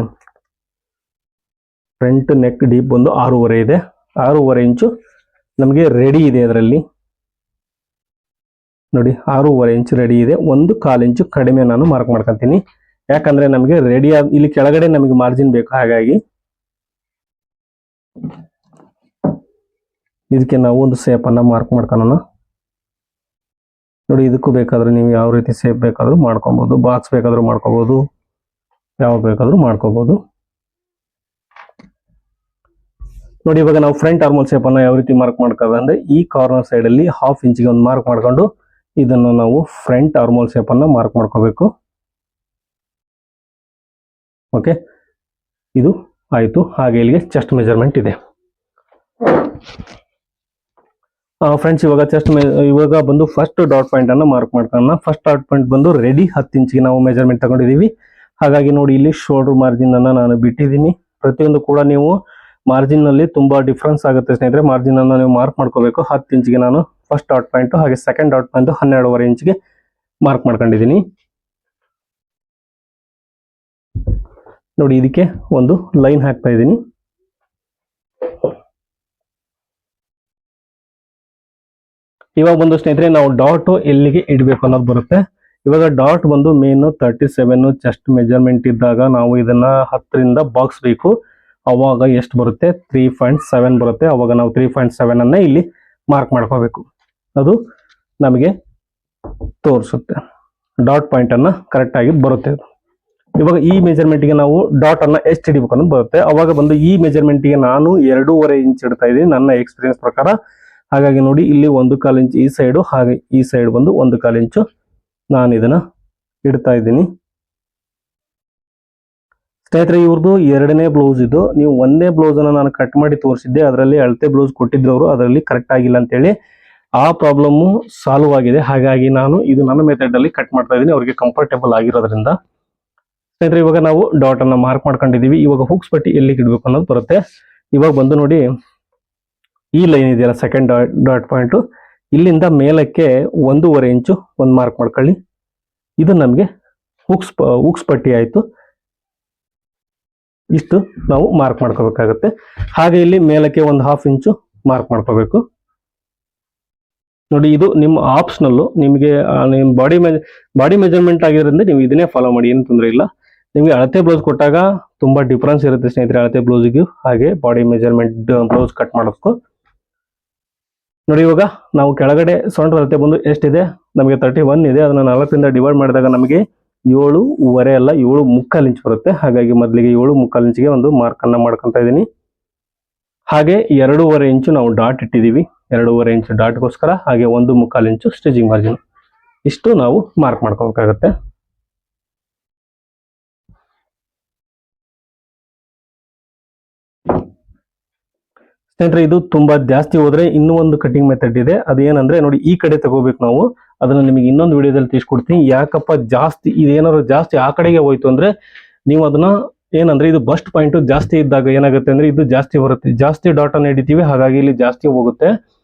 ಫ್ರಂಟ್ ನೆಕ್ ಡೀಪ್ ಬಂದು 6.5 ಇದೆ. 6.5 ಇಂಚು ನಮಗೆ ರೆಡಿ ಇದೆ. ಅದರಲ್ಲಿ ನೋಡಿ 6.5 ಇಂಚ್ ರೆಡಿ ಇದೆ. 1/4 ಇಂಚು ಕಡಿಮೆ ನಾನು ಮಾರ್ಕ್ ಮಾಡ್ಕೊಂತೀನಿ. ಯಾಕಂದ್ರೆ ನಮಗೆ ರೆಡಿ ಇಲ್ಲಿ ಕೆಳಗಡೆ ನಮಗೆ ಮಾರ್ಜಿನ್ ಬೇಕು. ಹಾಗಾಗಿ ಇದಕ್ಕೆ ನಾವು ಒಂದು ಸೇಪ್ ಅನ್ನ ಮಾರ್ಕ್ ಮಾಡ್ಕೊಳ್ಳೋಣ. ನೋಡಿ ಇದಕ್ಕೂ ಬೇಕಾದ್ರೆ ನೀವು ಯಾವ ರೀತಿ ಸೇಪ್ ಬೇಕಾದ್ರೂ ಮಾಡ್ಕೊಬಹುದು, ಬಾಕ್ಸ್ ಬೇಕಾದ್ರೂ ಮಾಡ್ಕೋಬಹುದು, ಯಾವ ಬೇಕಾದ್ರೂ ಮಾಡ್ಕೋಬಹುದು. ನೋಡಿ ಇವಾಗ ನಾವು ಫ್ರಂಟ್ ಆರ್ಮೋಲ್ ಶೇಪ್ ಅನ್ನ ಯಾವ ರೀತಿ ಮಾರ್ಕ್ ಮಾಡ್ಕೋದು ಅಂದ್ರೆ ಈ ಕಾರ್ನರ್ ಸೈಡ್ ಅಲ್ಲಿ 1/2 ಇಂಚಿಗೆ ಒಂದು ಮಾರ್ಕ್ ಮಾಡ್ಕೊಂಡು ಇದನ್ನು ನಾವು ಫ್ರಂಟ್ ಆರ್ಮೋಲ್ ಶೇಪ್ ಅನ್ನ ಮಾರ್ಕ್ ಮಾಡ್ಕೋಬೇಕು. ಓಕೆ, ಇದು ಆಯ್ತು. ಹಾಗೆ ಇಲ್ಲಿಗೆ ಚೆಸ್ಟ್ ಮೆಜರ್ಮೆಂಟ್ ಇದೆ ಫ್ರೆಂಡ್ಸ್. ಇವಾಗ ಬಂದು ಫಸ್ಟ್ ಡಾಟ್ ಪಾಯಿಂಟ್ ಅನ್ನ ಮಾರ್ಕ್ ಮಾಡ್ಕೊಳ್ಳೋಣ. ಫಸ್ಟ್ ಡಾಟ್ ಪಾಯಿಂಟ್ ಬಂದು ರೆಡಿ 10 ಇಂಚಿಗೆ ನಾವು ಮೆಜರ್ಮೆಂಟ್ ತಗೊಂಡಿದೀವಿ. ಹಾಗಾಗಿ ನೋಡಿ ಇಲ್ಲಿ ಶೋಲ್ಡರ್ ಮಾರ್ಜಿನ್ ಅನ್ನ ನಾನು ಬಿಟ್ಟಿದ್ದೀನಿ. ಪ್ರತಿಯೊಂದು ಕೂಡ ನೀವು ಮಾರ್ಜಿನ್ ನಲ್ಲಿ ತುಂಬಾ ಡಿಫ್ರೆನ್ಸ್ ಆಗುತ್ತೆ ಸ್ನೇಹಿತರೆ. ಮಾರ್ಜಿನ್ ಅನ್ನ ನೀವು ಮಾರ್ಕ್ ಮಾಡ್ಕೋಬೇಕು. 10 ಇಂಚಿಗೆ ನಾನು ಫಸ್ಟ್ ಡಾಟ್ ಪಾಯಿಂಟ್, ಹಾಗೆ ಸೆಕೆಂಡ್ ಡಾಟ್ ಪಾಯಿಂಟ್ 12.5 ಇಂಚಿಗೆ ಮಾರ್ಕ್ ಮಾಡ್ಕೊಂಡಿದ್ದೀನಿ. ನೋಡಿ ಇದಕ್ಕೆ ಒಂದು ಲೈನ್ ಹಾಕ್ತಾ ಇದ್ದೀನಿ. ಇವಾಗ ಬಂದು ಸ್ನೇಹಿತರೆ ನಾವು ಡಾಟ್ ಎಲ್ಲಿಗೆ ಇಡಬೇಕು ಅನ್ನೋದು ಬರುತ್ತೆ. ಇವಾಗ ಡಾಟ್ ಬಂದು ಮೇನ್ 37 ಚೆಸ್ಟ್ ಮೆಜರ್ಮೆಂಟ್ ಇದ್ದಾಗ ನಾವು ಇದನ್ನ 10ರಿಂದ ಬಾಕ್ಸ್ ಬೇಕು. ಅವಾಗ ಎಷ್ಟು ಬರುತ್ತೆ? 3.7 ಬರುತ್ತೆ. ಅವಾಗ ನಾವು 3.7 ಅನ್ನ ಇಲ್ಲಿ ಮಾರ್ಕ್ ಮಾಡ್ಕೋಬೇಕು. ಅದು ನಮಗೆ ತೋರಿಸುತ್ತೆ, ಡಾಟ್ ಪಾಯಿಂಟ್ ಅನ್ನ ಕರೆಕ್ಟ್ ಆಗಿ ಬರುತ್ತೆ. ಇವಾಗ ಈ ಮೆಜರ್ಮೆಂಟ್ಗೆ ನಾವು ಡಾಟ್ ಅನ್ನ ಎಷ್ಟು ಹಿಡಿಬೇಕು ಅನ್ನೋದು ಬರುತ್ತೆ. ಅವಾಗ ಬಂದು ಈ ಮೆಜರ್ಮೆಂಟ್ಗೆ ನಾನು 2.5 ಇಂಚ್ ಇಡ್ತಾ ಇದ್ದೀನಿ ನನ್ನ ಎಕ್ಸ್ಪೀರಿಯನ್ಸ್ ಪ್ರಕಾರ. ಹಾಗಾಗಿ ನೋಡಿ ಇಲ್ಲಿ 1/4 ಇಂಚ್ ಈ ಸೈಡು, ಹಾಗೆ ಈ ಸೈಡ್ ಬಂದು 1/4 ಇಂಚು ನಾನು ಇದನ್ನ ಇಡ್ತಾ ಇದ್ದೀನಿ. ಸ್ನೇಹಿತರೆ ಇವ್ರದ್ದು 2ನೇ ಬ್ಲೌಸ್ ಇದು. ನೀವು 1ನೇ ಬ್ಲೌಸ್ ಅನ್ನ ನಾನು ಕಟ್ ಮಾಡಿ ತೋರಿಸಿದ್ದೆ, ಅದರಲ್ಲಿ ಅಳತೆ ಬ್ಲೌಸ್ ಕೊಟ್ಟಿದ್ರು ಅವರು, ಅದರಲ್ಲಿ ಕರೆಕ್ಟ್ ಆಗಿಲ್ಲ ಅಂತೇಳಿ ಆ ಪ್ರಾಬ್ಲಮ್ ಸಾಲ್ವ್ ಆಗಿದೆ. ಹಾಗಾಗಿ ನಾನು ಇದು ನನ್ನ ಮೆಥಡ್ ಅಲ್ಲಿ ಕಟ್ ಮಾಡ್ತಾ ಇದ್ದೀನಿ, ಅವ್ರಿಗೆ ಕಂಫರ್ಟೇಬಲ್ ಆಗಿರೋದ್ರಿಂದ. ಸ್ನೇಹಿತರೆ ಇವಾಗ ನಾವು ಡಾಟ್ ಅನ್ನ ಮಾರ್ಕ್ ಮಾಡ್ಕೊಂಡಿದೀವಿ. ಇವಾಗ ಹುಕ್ಸ್ ಪಟ್ಟಿ ಎಲ್ಲಿಗೆ ಇಡಬೇಕು ಅನ್ನೋದು ಬರುತ್ತೆ. ಇವಾಗ ಬಂದು ನೋಡಿ ಈ ಲೈನ್ ಇದೆಯಲ್ಲ ಸೆಕೆಂಡ್ ಡಾಟ್ ಪಾಯಿಂಟ್, ಇಲ್ಲಿಂದ ಮೇಲಕ್ಕೆ 1.5 ಇಂಚು ಒಂದು ಮಾರ್ಕ್ ಮಾಡ್ಕೊಳ್ಳಿ. ಇದು ನಮಗೆ ಹುಕ್ಸ್ ಪಟ್ಟಿ ಆಯ್ತು. ಇಷ್ಟು ನಾವು ಮಾರ್ಕ್ ಮಾಡ್ಕೋಬೇಕಾಗುತ್ತೆ. ಹಾಗೆ ಇಲ್ಲಿ ಮೇಲಕ್ಕೆ ಒಂದು 1/2 ಇಂಚು ಮಾರ್ಕ್ ಮಾಡ್ಕೋಬೇಕು. ನೋಡಿ ಇದು ನಿಮ್ಮ ಆಪ್ಷನಲ್, ನಿಮಗೆ ನಿಮ್ಮ ಬಾಡಿ ಮೆಜರ್ಮೆಂಟ್ ಆಗಿರೋದ್ರಿಂದ ನೀವು ಇದನ್ನೇ ಫಾಲೋ ಮಾಡಿ, ಏನು ತೊಂದರೆ ಇಲ್ಲ. ನಿಮಗೆ ಅಳತೆ ಬ್ಲೌಸ್ ಕೊಟ್ಟಾಗ ತುಂಬಾ ಡಿಫ್ರೆನ್ಸ್ ಇರುತ್ತೆ ಸ್ನೇಹಿತರೆ, ಅಳತೆ ಬ್ಲೌಸ್ಗೂ ಹಾಗೆ ಬಾಡಿ ಮೆಜರ್ಮೆಂಟ್ ಬ್ಲೌಸ್ ಕಟ್ ಮಾಡೋದಕ್ಕೂ. ನೋಡಿ ಇವಾಗ ನಾವು ಕೆಳಗಡೆ ಸೊಂಟ ಅಳತೆ ಬಂದು ಎಷ್ಟಿದೆ? ನಮಗೆ 31 ಇದೆ. ಅದನ್ನ 4ರಿಂದ ಡಿವೈಡ್ ಮಾಡಿದಾಗ ನಮಗೆ 7.5 ಅಲ್ಲ 7.75 ಇಂಚ್ ಬರುತ್ತೆ. ಹಾಗಾಗಿ ಮೊದಲಿಗೆ 7.75 ಇಂಚಿಗೆ ಒಂದು ಮಾರ್ಕ್ ಅನ್ನ ಮಾಡ್ಕೊಂತ ಇದ್ದೀನಿ. ಹಾಗೆ 2.5 ಇಂಚು ನಾವು ಡಾಟ್ ಇಟ್ಟಿದ್ದೀವಿ. 2.5 ಇಂಚು ಡಾಟ್ಗೋಸ್ಕರ, ಹಾಗೆ 1.25 ಇಂಚು ಸ್ಟಿಚಿಂಗ್ ಮಾರ್ಜಿನ್. ಇಷ್ಟು ನಾವು ಮಾರ್ಕ್ ಮಾಡ್ಕೋಬೇಕಾಗತ್ತೆ. ಸ್ನೇಹಿತರೆ ಇದು ತುಂಬಾ ಜಾಸ್ತಿ ಹೋದ್ರೆ ಇನ್ನೂ ಒಂದು ಕಟಿಂಗ್ ಮೆಥಡ್ ಇದೆ. ಅದೇನಂದ್ರೆ ನೋಡಿ ಈ ಕಡೆ ತಗೋಬೇಕು ನಾವು. ಅದನ್ನ ನಿಮಗೆ ಇನ್ನೊಂದು ವಿಡಿಯೋದಲ್ಲಿ ತಿಳಿಸ್ಕೊಡ್ತೀನಿ. ಯಾಕಪ್ಪ ಜಾಸ್ತಿ ಇದೇನಾದ್ರು ಜಾಸ್ತಿ ಆ ಕಡೆಗೆ ಹೋಯ್ತು ಅಂದ್ರೆ ನೀವು ಅದನ್ನ ಏನಂದ್ರೆ ಇದು ಬಸ್ಟ್ ಪಾಯಿಂಟ್ ಜಾಸ್ತಿ ಇದ್ದಾಗ ಏನಾಗುತ್ತೆ ಅಂದ್ರೆ ಇದು ಜಾಸ್ತಿ ಬರುತ್ತೆ. ಜಾಸ್ತಿ ಡಾಟ್ ಅನ್ನು ಹಿಡಿತೀವಿ, ಹಾಗಾಗಿ ಇಲ್ಲಿ ಜಾಸ್ತಿ ಹೋಗುತ್ತೆ.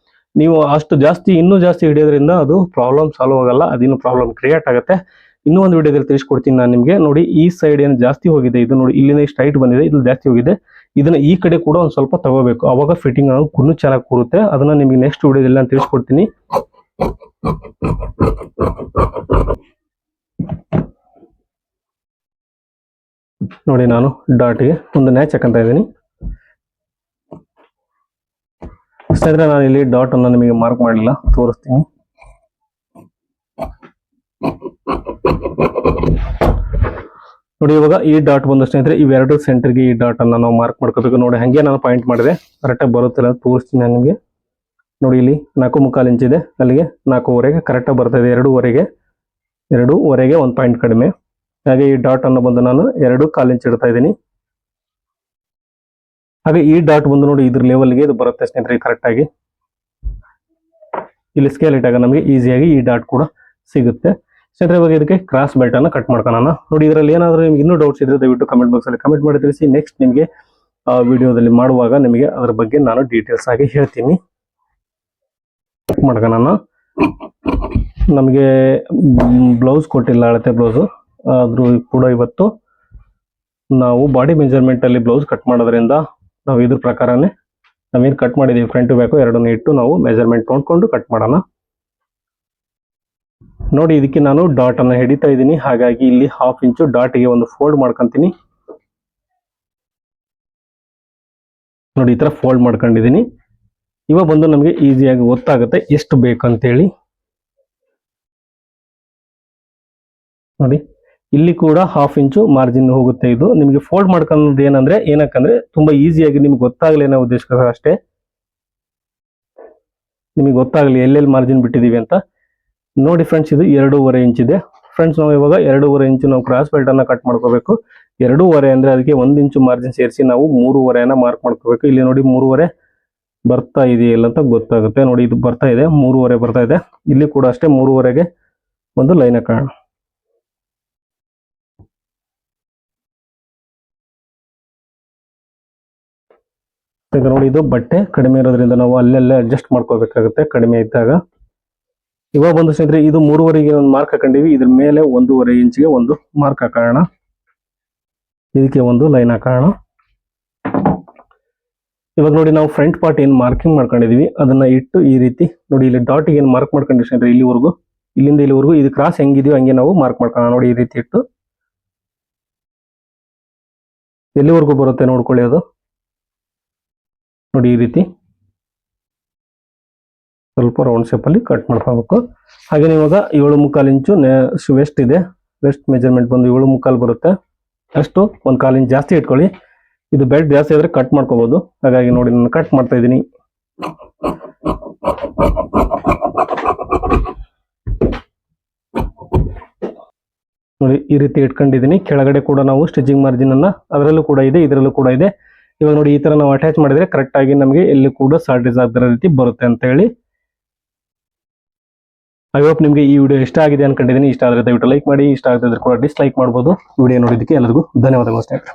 ನೀವು ಅಷ್ಟು ಜಾಸ್ತಿ ಇನ್ನೂ ಜಾಸ್ತಿ ಹಿಡಿಯೋದ್ರಿಂದ ಅದು ಪ್ರಾಬ್ಲಮ್ ಸಾಲ್ವ್ ಆಗಲ್ಲ, ಅದಿನ್ನು ಪ್ರಾಬ್ಲಮ್ ಕ್ರಿಯೇಟ್ ಆಗುತ್ತೆ. ಇನ್ನೂ ಒಂದು ವಿಡಿಯೋದಲ್ಲಿ ತಿಳಿಸ್ಕೊಡ್ತೀನಿ ನಾನು ನಿಮಗೆ. ನೋಡಿ ಈ ಸೈಡ್ ಏನು ಜಾಸ್ತಿ ಹೋಗಿದೆ, ಇದು ನೋಡಿ ಇಲ್ಲಿಂದ ಸ್ಟ್ರೈಟ್ ಬಂದಿದೆ, ಇದು ಜಾಸ್ತಿ ಹೋಗಿದೆ. ಇದನ್ನ ಈ ಕಡೆ ಕೂಡ ಒಂದು ಸ್ವಲ್ಪ ತಗೋಬೇಕು, ಅವಾಗ ಫಿಟ್ಟಿಂಗ್ ಅನ್ನೋದು ಕುನ್ನು ಚೆನ್ನಾಗಿ ಕೂರುತ್ತೆ. ಅದನ್ನ ನಿಮಗೆ ನೆಕ್ಸ್ಟ್ ವಿಡಿಯೋದಲ್ಲಿ ನಾನು ತಿಳಿಸ್ಕೊಡ್ತೀನಿ. ನೋಡಿ ನಾನು ಡಾಟ್ಗೆ ಒಂದು ನ್ಯಾಚ್ ಹಾಕಂತ ಇದ್ದೀನಿ. ಸ್ನೇಹಿತರೆ, ನಾನು ಇಲ್ಲಿ ಡಾಟ್ ಅನ್ನು ನಿಮಗೆ ಮಾರ್ಕ್ ಮಾಡಲಿಲ್ಲ, ತೋರಿಸ್ತೀನಿ. ನೋಡಿ ಇವಾಗ ಈ ಡಾಟ್ ಬಂದ ಸ್ನೇಹಿತರೆ, ಇವೆರಡು ಸೆಂಟರ್ಗೆ ಈ ಡಾಟ್ ಅನ್ನ ನಾವು ಮಾರ್ಕ್ ಮಾಡ್ಕೋಬೇಕು. ನೋಡಿ ಹಂಗೆ ನಾನು ಪಾಯಿಂಟ್ ಮಾಡಿದೆ, ಕರೆಕ್ಟಾಗಿ ಬರುತ್ತಿಲ್ಲ, ತೋರಿಸ್ತೀನಿ ನಾನು ನಿಮಗೆ. ನೋಡಿ ಇಲ್ಲಿ 4.25 ಇಂಚ್ ಇದೆ, ಅಲ್ಲಿಗೆ 4.25 ಕರೆಕ್ಟಾಗಿ ಬರ್ತಾ ಇದೆ. 2.25ಗೆ ಒಂದು ಪಾಯಿಂಟ್ ಕಡಿಮೆ. ಹಾಗೆ ಈ ಡಾಟ್ ಅನ್ನು ಬಂದು ನಾನು 2.25 ಇಂಚ್ ಇಡ್ತಾ ಇದ್ದೀನಿ. ಹಾಗೆ ಈ ಡಾಟ್ ಬಂದು ನೋಡಿ ಇದ್ರ ಲೆವೆಲ್ಗೆ ಇದು ಬರುತ್ತೆ ಸ್ನೇಹಿತರೆ, ಕರೆಕ್ಟ್ ಆಗಿ. ಇಲ್ಲಿ ಸ್ಕೇಲ್ ಇಟ್ಟಾಗ ನಮಗೆ ಈಸಿಯಾಗಿ ಈ ಡಾಟ್ ಕೂಡ ಸಿಗುತ್ತೆ ಸ್ನೇಹಿತರೆ. ಇವಾಗ ಇದಕ್ಕೆ ಕ್ರಾಸ್ ಬೆಲ್ಟ್ ಅನ್ನ ಕಟ್ ಮಾಡ್ಕೊಳ್ಳೋಣ. ನೋಡಿ ಇದರಲ್ಲಿ ಏನಾದರೂ ನಿಮ್ಗೆ ಇನ್ನೂ ಡೌಟ್ಸ್ ಇದ್ರೆ ದಯವಿಟ್ಟು ಕಮೆಂಟ್ ಬಾಕ್ಸ್ ಅಲ್ಲಿ ಕಮೆಂಟ್ ಮಾಡಿ ತಿಳಿಸಿ. ನೆಕ್ಸ್ಟ್ ನಿಮಗೆ ವಿಡಿಯೋದಲ್ಲಿ ಮಾಡುವಾಗ ನಿಮಗೆ ಅದರ ಬಗ್ಗೆ ನಾನು ಡೀಟೇಲ್ಸ್ ಆಗಿ ಹೇಳ್ತೀನಿ. ಕಟ್ ಮಾಡ್ಕೊಳ್ಳೋಣ. ನಮಗೆ ಬ್ಲೌಸ್ ಕೊಟ್ಟಿಲ್ಲ, ಅಳತೆ ಬ್ಲೌಸ್ ಆದ್ರೂ ಕೂಡ ಇವತ್ತು ನಾವು ಬಾಡಿ ಮೆಜರ್ಮೆಂಟ್ ಅಲ್ಲಿ ಬ್ಲೌಸ್ ಕಟ್ ಮಾಡೋದ್ರಿಂದ ನಾವು ಇದ್ರ ಪ್ರಕಾರನೇ ನಾವೇನು ಕಟ್ ಮಾಡಿದೀವಿ ಫ್ರಂಟ್ ಟು ಬ್ಯಾಕ್ ಎರಡನ್ನೂ ಇಟ್ಟು ನಾವು ಮೆಜರ್ಮೆಂಟ್ ನೋಡ್ಕೊಂಡು ಕಟ್ ಮಾಡೋಣ. ನೋಡಿ ಇದಕ್ಕೆ ನಾನು ಡಾಟ್ ಅನ್ನ ಹಿಡಿತಾ ಇದ್ದೀನಿ, ಹಾಗಾಗಿ ಇಲ್ಲಿ 1/2 ಇಂಚು ಡಾಟ್ಗೆ ಒಂದು ಫೋಲ್ಡ್ ಮಾಡ್ಕೊಂತೀನಿ. ನೋಡಿ ಈ ತರ ಫೋಲ್ಡ್ ಮಾಡ್ಕೊಂಡಿದ್ದೀನಿ. ಇವಾಗ ಬಂದು ನಮಗೆ ಈಸಿಯಾಗಿ ಗೊತ್ತಾಗುತ್ತೆ ಎಷ್ಟು ಬೇಕಂತೇಳಿ. ನೋಡಿ ಇಲ್ಲಿ ಕೂಡ 1/2 ಇಂಚು ಮಾರ್ಜಿನ್ ಹೋಗುತ್ತೆ. ಇದು ನಿಮಗೆ ಫೋಲ್ಡ್ ಮಾಡ್ಕೊಳ್ಳೋದು ಏನಕ್ಕಂದ್ರೆ ತುಂಬಾ ಈಸಿಯಾಗಿ ನಿಮ್ಗೆ ಗೊತ್ತಾಗಲಿ ಅನ್ನೋ ಉದ್ದೇಶಕ್ಕೋಸ್ಕರ ಅಷ್ಟೇ. ನಿಮಗೆ ಗೊತ್ತಾಗಲಿ ಎಲ್ಲೆಲ್ಲಿ ಮಾರ್ಜಿನ್ ಬಿಟ್ಟಿದೀವಿ ಅಂತ. ನೋಡಿ ಫ್ರೆಂಡ್ಸ್, ಇದು 2.25 ಇಂಚ್ ಇದೆ ಫ್ರೆಂಡ್ಸ್. ನಾವು ಇವಾಗ 2.25 ಇಂಚು ನಾವು ಕ್ರಾಸ್ ಬೆಲ್ಟ್ ಅನ್ನ ಕಟ್ ಮಾಡ್ಕೋಬೇಕು. 2.25 ಅಂದ್ರೆ ಅದಕ್ಕೆ 1 ಇಂಚು ಮಾರ್ಜಿನ್ ಸೇರಿಸಿ ನಾವು 3.25 ಮಾರ್ಕ್ ಮಾಡ್ಕೋಬೇಕು. ಇಲ್ಲಿ ನೋಡಿ 3.25 ಬರ್ತಾ ಇದೆಯಲ್ಲ ಅಂತ ಗೊತ್ತಾಗುತ್ತೆ. ನೋಡಿ ಇದು ಬರ್ತಾ ಇದೆ, 3.25 ಬರ್ತಾ ಇದೆ. ಇಲ್ಲಿ ಕೂಡ ಅಷ್ಟೇ 3.25ಗೆ ಒಂದು ಲೈನ್ ಹಾಕೋಣ. ಈಗ ನೋಡಿ ಇದು ಬಟ್ಟೆ ಕಡಿಮೆ ಇರೋದ್ರಿಂದ ನಾವು ಅಲ್ಲೆಲ್ಲ ಅಡ್ಜಸ್ಟ್ ಮಾಡ್ಕೋಬೇಕಾಗುತ್ತೆ ಕಡಿಮೆ ಇದ್ದಾಗ. ಇವಾಗ ಬಂದು ಸ್ನೇಹಿತರೆ, ಇದು 3.25ಗೆ ಒಂದು ಮಾರ್ಕ್ ಹಾಕೊಂಡಿವಿ. ಇದ್ರ ಮೇಲೆ 1.25 ಇಂಚಿಗೆ ಒಂದು ಮಾರ್ಕ್ ಹಾಕೋಣ. ಇದಕ್ಕೆ ಒಂದು ಲೈನ್ ಹಾಕೋಣ. ಇವಾಗ ನೋಡಿ ನಾವು ಫ್ರಂಟ್ ಪಾರ್ಟ್ ಏನು ಮಾರ್ಕಿಂಗ್ ಮಾಡ್ಕೊಂಡಿದೀವಿ ಅದನ್ನ ಇಟ್ಟು ಈ ರೀತಿ ನೋಡಿ ಇಲ್ಲಿ ಡಾಟ್ ಏನು ಮಾರ್ಕ್ ಮಾಡ್ಕೊಂಡಿವಿ ಸ್ನೇಹಿತರೆ, ಇಲ್ಲಿವರೆಗೂ ಇಲ್ಲಿಂದ ಇಲ್ಲಿವರೆಗೂ ಇದು ಕ್ರಾಸ್ ಹೆಂಗಿದೆಯೋ ಹಂಗೆ ನಾವು ಮಾರ್ಕ್ ಮಾಡ್ಕೊಳ್ಳೋಣ. ನೋಡಿ ಈ ರೀತಿ ಇಟ್ಟು ಎಲ್ಲಿವರೆಗೂ ಬರುತ್ತೆ ನೋಡ್ಕೊಳ್ಳಿ. ಅದು ನೋಡಿ ಈ ರೀತಿ ಸ್ವಲ್ಪ ರೌಂಡ್ ಶೇಪ್ ಅಲ್ಲಿ ಕಟ್ ಮಾಡ್ಕೋಬೇಕು. ಹಾಗೆ ಇವಾಗ 7.25 ಇಂಚು ವೆಸ್ಟ್ ಇದೆ. ವೆಸ್ಟ್ ಮೆಜರ್ಮೆಂಟ್ ಬಂದು 7.25 ಬರುತ್ತೆ. ಅಷ್ಟು 1/4 ಇಂಚ್ ಜಾಸ್ತಿ ಇಟ್ಕೊಳ್ಳಿ. ಇದು ಬೆಲ್ಟ್ ಜಾಸ್ತಿ ಆದ್ರೆ ಕಟ್ ಮಾಡ್ಕೋಬಹುದು. ಹಾಗಾಗಿ ನೋಡಿ ನಾನು ಕಟ್ ಮಾಡ್ತಾ ಇದ್ದೀನಿ. ನೋಡಿ ಈ ರೀತಿ ಇಟ್ಕೊಂಡಿದ್ದೀನಿ. ಕೆಳಗಡೆ ಕೂಡ ನಾವು ಸ್ಟಿಚಿಂಗ್ ಮಾರ್ಜಿನ್ ಅನ್ನ ಅದರಲ್ಲೂ ಕೂಡ ಇದೆ, ಇದರಲ್ಲೂ ಕೂಡ ಇದೆ. ಇವಾಗ ನೋಡಿ ಈ ತರ ನಾವು ಅಟ್ಯಾಚ್ ಮಾಡಿದ್ರೆ ಕರೆಕ್ಟ್ ಆಗಿ ನಮಗೆ ಎಲ್ಲಿ ಕೂಡ ಶಾರ್ಟೇಜ್ ಆಗದ ರೀತಿ ಬರುತ್ತೆ ಅಂತ ಹೇಳಿ. ಐ ಹೋಪ್ ನಿಮಗೆ ಈ ವಿಡಿಯೋ ಇಷ್ಟ ಆಗಿದೆ ಅನ್ಕೊಂಡಿದ್ದೀನಿ. ಇಷ್ಟ ಆದ್ರೆ ದಯವಿಟ್ಟು ಲೈಕ್ ಮಾಡಿ, ಇಷ್ಟ ಆಗದಿದ್ರೆ ಕೂಡ ಡಿಸ್ಲೈಕ್ ಮಾಡಬಹುದು. ವಿಡಿಯೋ ನೋಡಿದ್ದಕ್ಕೆ ಎಲ್ಲರಿಗೂ ಧನ್ಯವಾದಗಳು ಸ್ನೇಹಿತರೆ.